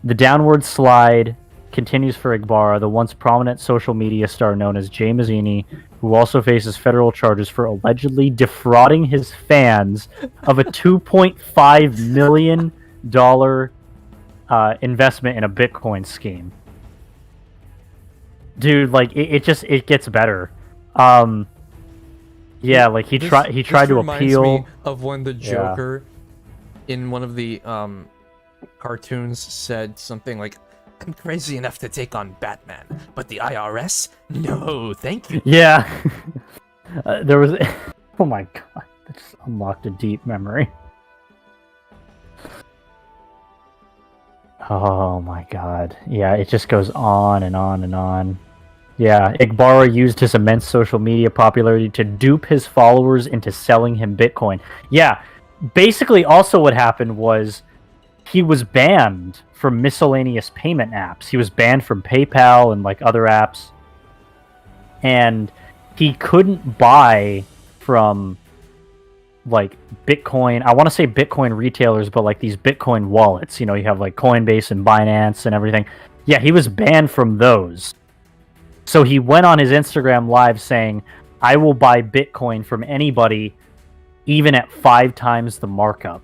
The downward slide continues for Igbara, the once prominent social media star known as Jay Mazzini, who also faces federal charges for allegedly defrauding his fans of a $2.5 million investment in a Bitcoin scheme. Dude, like it gets better. Yeah, like he tried to appeal. Me of when the Joker in one of the cartoons said something like, "I'm crazy enough to take on Batman, but the IRS? No, thank you." Yeah. There was... Oh my god. That just unlocked a deep memory. Oh my god. Yeah, it just goes on and on and on. Yeah, Igbara used his immense social media popularity to dupe his followers into selling him Bitcoin. Yeah, basically also what happened was he was banned from miscellaneous payment apps. He was banned from PayPal and like other apps. And he couldn't buy from like Bitcoin. I want to say Bitcoin retailers, but like these Bitcoin wallets. You know, you have like Coinbase and Binance and everything. Yeah, he was banned from those. So he went on his Instagram live saying, "I will buy Bitcoin from anybody, even at 5 times the markup."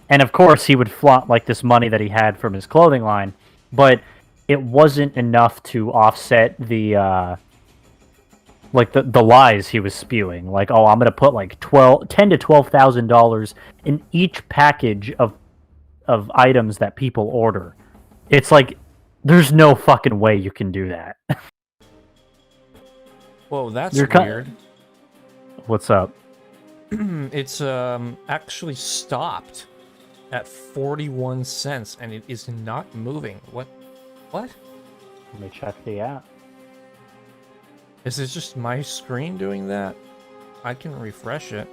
And of course, he would flaunt like this money that he had from his clothing line, but it wasn't enough to offset the like the lies he was spewing. Like, oh, I'm gonna put like $10,000 to $12,000 in each package of items that people order. It's like, there's no fucking way you can do that. Whoa, that's weird. What's up? It's actually stopped at 41 cents, and it is not moving. What? Let me check the app. Is this just my screen doing that? I can refresh it.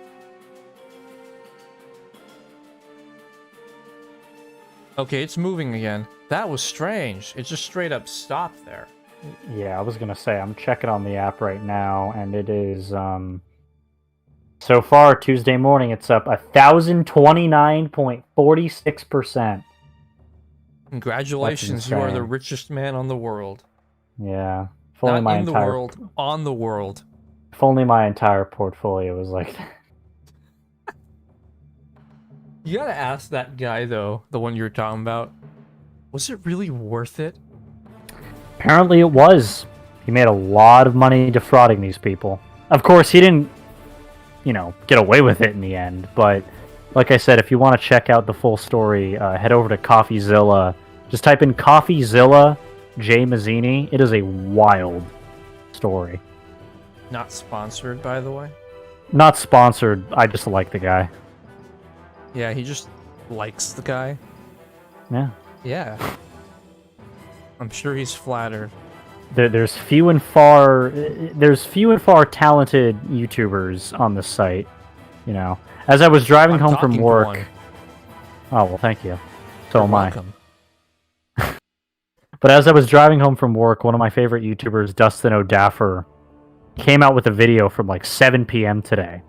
Okay, it's moving again. That was strange. It just straight up stopped there. Yeah, I was gonna say, I'm checking on the app right now, and it is, so far, Tuesday morning, it's up 1,029.46%. Congratulations, you are the richest man on the world. Yeah. Not in the world, on the world. If only my entire portfolio was like that. You gotta ask that guy though, the one you're talking about. Was it really worth it? Apparently it was. He made a lot of money defrauding these people. Of course, he didn't, get away with it in the end. But like I said, if you want to check out the full story, head over to CoffeeZilla. Just type in CoffeeZilla Jay Mazzini. It is a wild story. Not sponsored, by the way. Not sponsored. I just like the guy. Yeah, he just likes the guy. Yeah. Yeah. I'm sure he's flattered. There's few and far talented YouTubers on this site. As I was driving home from work. Oh well, thank you. So am I. But as I was driving home from work, one of my favorite YouTubers, Dustin O'Daffer, came out with a video from like 7 p.m. today.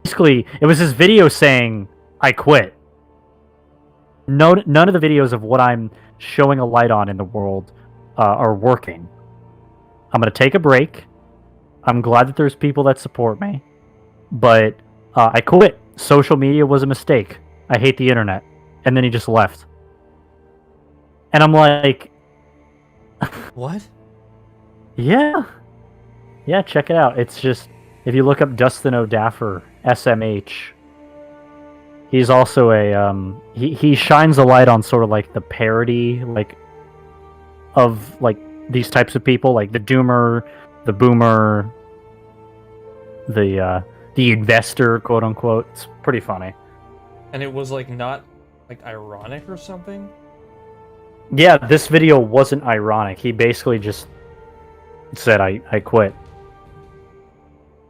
Basically, it was his video saying, "I quit." None of the videos of what I'm showing a light on in the world are working. I'm going to take a break. I'm glad that there's people that support me. But I quit. Social media was a mistake. I hate the internet. And then he just left. And I'm like... What? Yeah. Yeah, check it out. It's just... If you look up Dustin O'Daffer, SMH... He's also a he shines a light on sort of like the parody of these types of people, like the doomer, the boomer, the investor, quote unquote. It's pretty funny. And it was not ironic or something? Yeah, this video wasn't ironic. He basically just said I quit.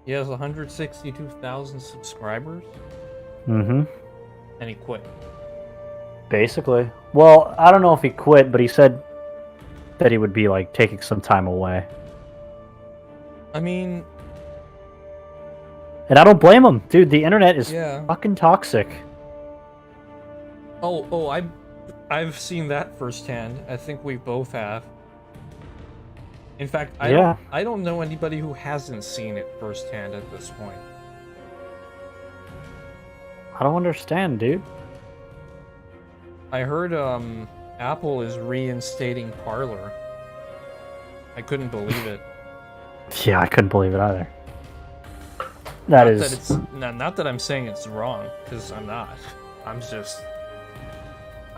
He has 162,000 subscribers. Mm-hmm. And he quit. Basically. Well, I don't know if he quit, but he said that he would be taking some time away. I mean... And I don't blame him. Dude, the internet is yeah. fucking toxic. Oh, I've seen that firsthand. I think we both have. In fact, I don't know anybody who hasn't seen it firsthand at this point. I don't understand, dude. I heard Apple is reinstating Parler. I couldn't believe it. Yeah, I couldn't believe it either. Not that I'm saying it's wrong, because I'm not. I'm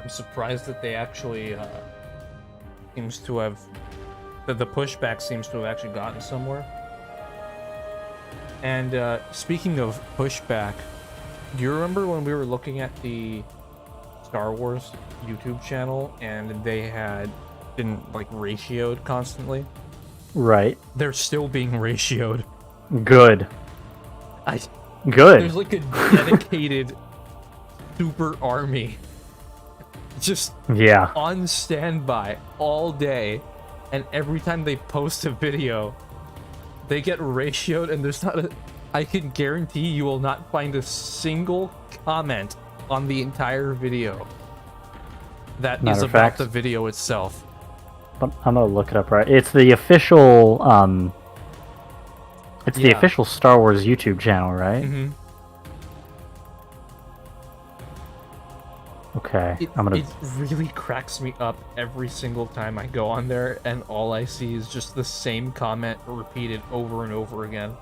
surprised that they actually seems to have the pushback seems to have actually gotten somewhere. And speaking of pushback, do you remember when we were looking at the Star Wars YouTube channel and they had been ratioed constantly? Right. They're still being ratioed. Good. Good. There's a dedicated super army just on standby all day, and every time they post a video, they get ratioed, and there's not a... I can guarantee you will not find a single comment on the entire video that is about the video itself. I'm gonna look it up right. It's the official the official Star Wars YouTube channel, right? Mm-hmm. Okay, It really cracks me up every single time I go on there, and all I see is just the same comment repeated over and over again.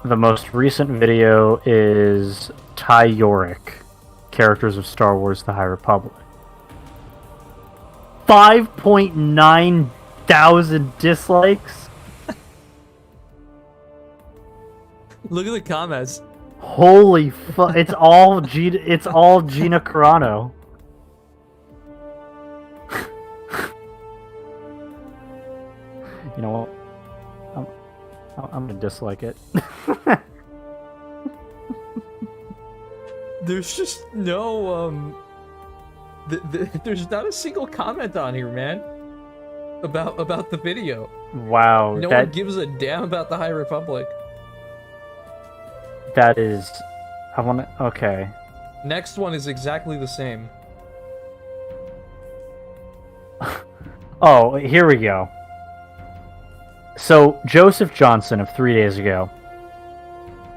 The most recent video is Ty Yorick, Characters of Star Wars: The High Republic. 5.9 thousand dislikes. Look at the comments. Holy fuck! It's all Gina Carano. You know what? I'm gonna dislike it. There's just no there's not a single comment on here, man, about the video. Wow. No one gives a damn about the High Republic. That is... Okay. Next one is exactly the same. Oh, here we go. So Joseph Johnson of 3 days ago.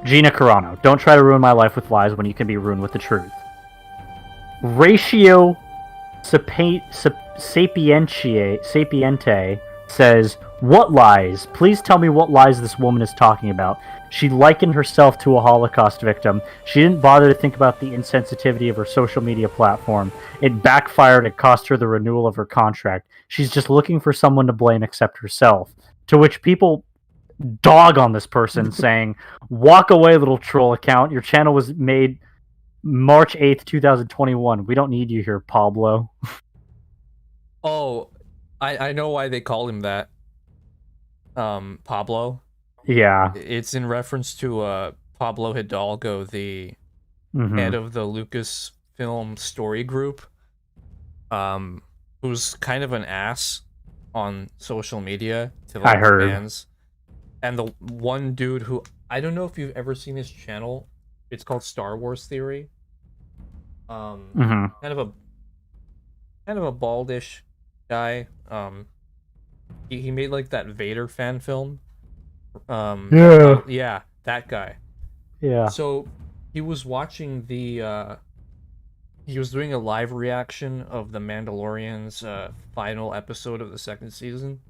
Gina Carano. Don't try to ruin my life with lies when you can be ruined with the truth. Ratio Sapiente says, "What lies? Please tell me what lies this woman is talking about. She likened herself to a Holocaust victim. She didn't bother to think about the insensitivity of her social media platform. It backfired and cost her the renewal of her contract. She's just looking for someone to blame except herself." To which people dog on this person saying, "Walk away, little troll account. Your channel was made March 8th, 2021. We don't need you here, Pablo." Oh, I know why they call him that. Pablo. Yeah. It's in reference to Pablo Hidalgo, the head of the Lucasfilm story group, who's kind of an ass on social media to like fans. And the one dude who, I don't know if you've ever seen his channel, it's called Star Wars Theory. Kind of a baldish guy. He made like that Vader fan film. Yeah, that guy. Yeah. So he was watching the he was doing a live reaction of the Mandalorian's final episode of the second season.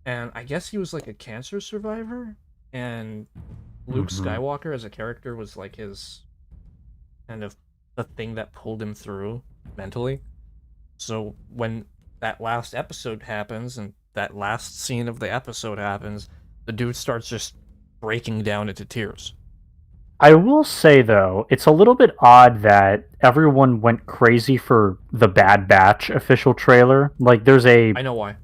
And I guess he was like a cancer survivor, and Luke Skywalker as a character was like his kind of the thing that pulled him through mentally. So when that last episode happens and that last scene of the episode happens, the dude starts just breaking down into tears. I will say, though, it's a little bit odd that everyone went crazy for the Bad Batch official trailer. Like, there's a... I know why.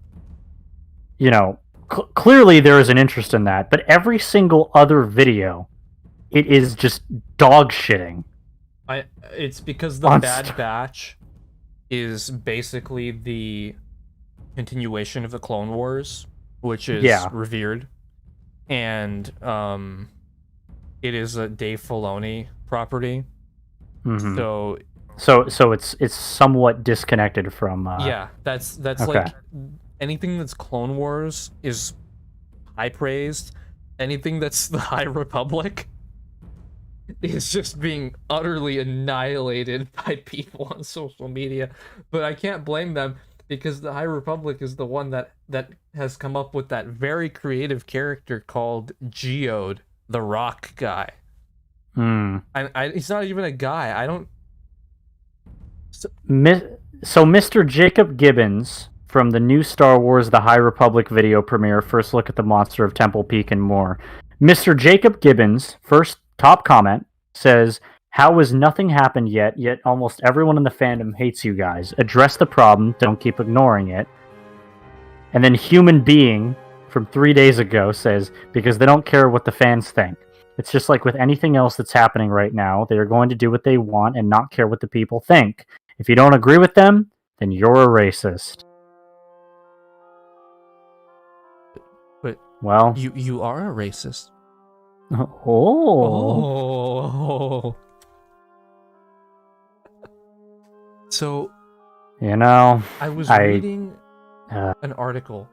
You know, clearly there is an interest in that, but every single other video, it is just dog shitting. It's because the Bad Batch is basically the continuation of the Clone Wars, which is revered, and it is a Dave Filoni property. So it's somewhat disconnected from. That's okay. Like anything that's Clone Wars is high praised. Anything that's the High Republic is just being utterly annihilated by people on social media. But I can't blame them, because the High Republic is the one that has come up with that very creative character called Geode, the rock guy. He's not even a guy. I don't... So Mr. Jacob Gibbons from the new Star Wars The High Republic video premiere, First Look at the Monster of Temple Peak and more. Mr. Jacob Gibbons, first top comment, says, "How has nothing happened yet almost everyone in the fandom hates you guys? Address the problem, don't keep ignoring it." And then Human Being from 3 days ago says, "Because they don't care what the fans think. It's just like with anything else that's happening right now. They are going to do what they want and not care what the people think. If you don't agree with them, then you're a racist." But well, you are a racist. Oh. So, you know, I was reading an article,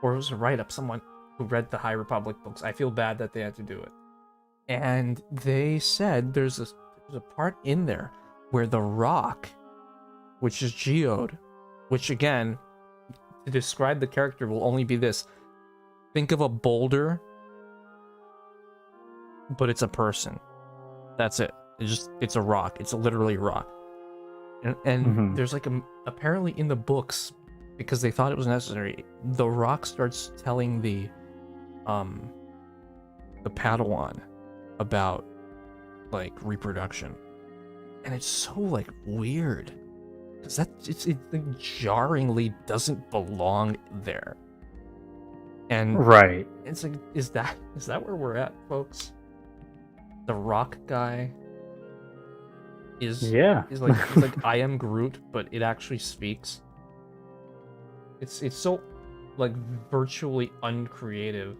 or it was a write-up, someone who read the High Republic books. I feel bad that they had to do it. And they said there's a part in there where the rock, which is Geode, which again, to describe the character will only be this. Think of a boulder, but it's a person. That's it. It's a rock. It's literally a rock. And there's like apparently in the books, because they thought it was necessary, the rock starts telling the Padawan about like reproduction, and it's so like weird, because it like, jarringly doesn't belong there. And it's like, is that where we're at, folks? The rock guy is like I am Groot, but it actually speaks. It's so like virtually uncreative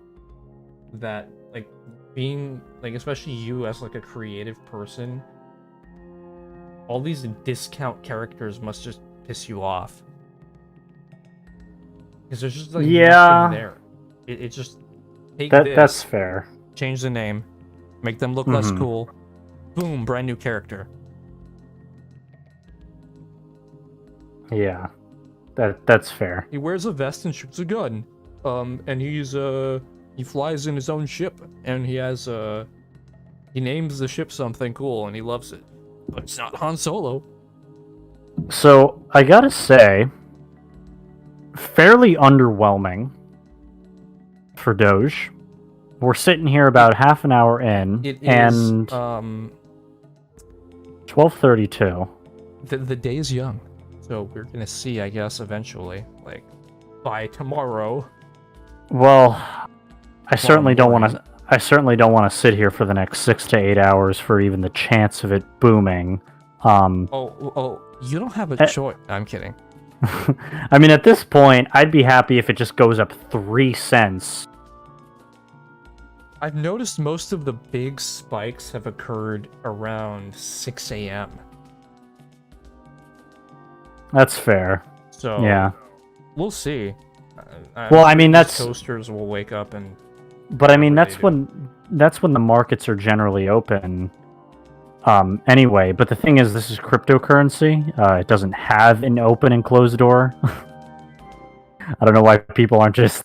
that like being like, especially you as like a creative person, all these discount characters must just piss you off, because there's just like nothing there. It just take That's fair. change the name, make them look less cool. Boom, brand new character. Yeah, that's fair. He wears a vest and shoots a gun. And he flies in his own ship, and he names the ship something cool, and he loves it. But it's not Han Solo. So I gotta say, fairly underwhelming for Doge. We're sitting here about half an hour in, and 12:32. The day is young, so we're gonna see, I guess, eventually, like by tomorrow. Well, I certainly don't want to. I certainly don't want to sit here for the next 6 to 8 hours for even the chance of it booming. Oh, you don't have a choice. I'm kidding. I mean, at this point, I'd be happy if it just goes up 3 cents. I've noticed most of the big spikes have occurred around 6 a.m. That's fair. So yeah, we'll see. Well, I mean, that's toasters will wake up and. But I mean, that's when the markets are generally open. Anyway, but the thing is, this is cryptocurrency. It doesn't have an open and closed door. I don't know why people aren't just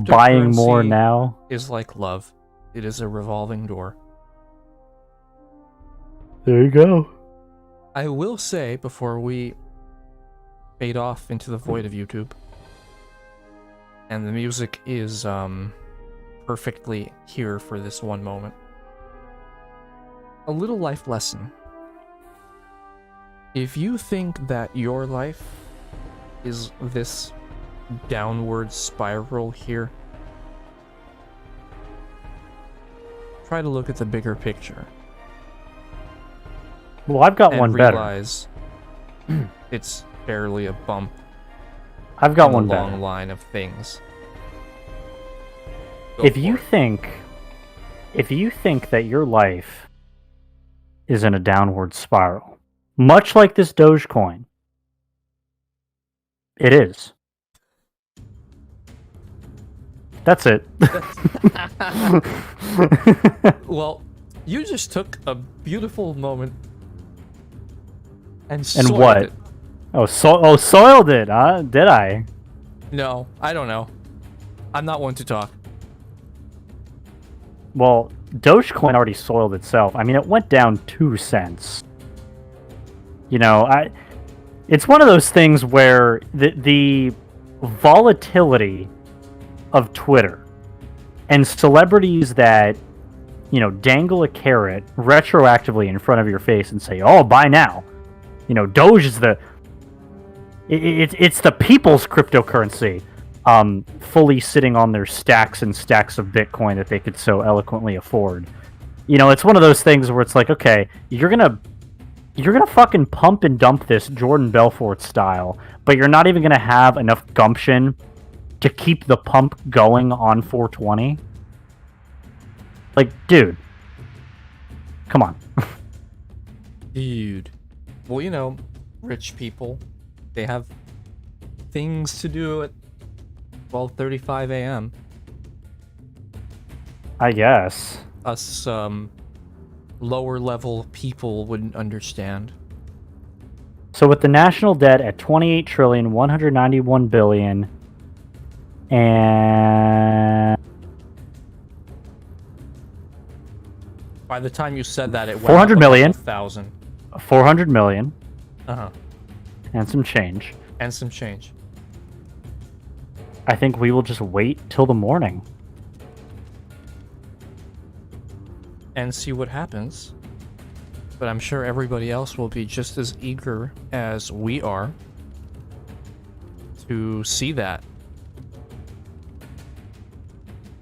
buying more now. Is like love. It is a revolving door. There you go. I will say, before we fade off into the void of YouTube, and the music is perfectly here for this one moment, a little life lesson. If you think that your life is this downward spiral here, try to look at the bigger picture. Well, I've got one better. Realize it's barely a bump. I've got one a better. long line of things. If you think that your life is in a downward spiral, much like this Dogecoin, it is. That's it. Well, you just took a beautiful moment and soiled what? it. Soiled it, huh? Did I? No, I don't know. I'm not one to talk. Well, Dogecoin already soiled itself. I mean, it went down 2 cents. You know, it's one of those things where the volatility of Twitter and celebrities that, you know, dangle a carrot retroactively in front of your face and say, "Oh, buy now." You know, Doge is it's the people's cryptocurrency. Fully sitting on their stacks and stacks of Bitcoin that they could so eloquently afford. You know, it's one of those things where it's like, okay, you're gonna fucking pump and dump this Jordan Belfort style, but you're not even gonna have enough gumption to keep the pump going on 420. Like, dude, come on. Dude. Well, you know, rich people, they have things to do at 12:35 a.m. I guess. Us, lower level people wouldn't understand. So with the national debt at 28,191 billion, and by the time you said that, it went 400 up million. 1,000. 400 million. Uh-huh. And some change. And some change. I think we will just wait till the morning. And see what happens. But I'm sure everybody else will be just as eager as we are to see that.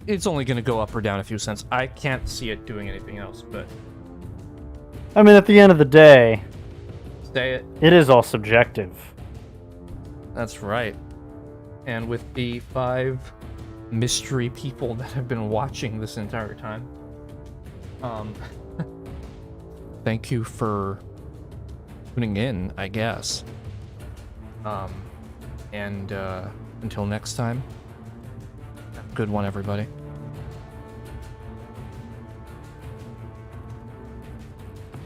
It's only going to go up or down a few cents. I can't see it doing anything else, but... I mean, at the end of the day, say it. It is all subjective. That's right. And with the 5 mystery people that have been watching this entire time, thank you for tuning in, I guess. And until next time, good one, everybody.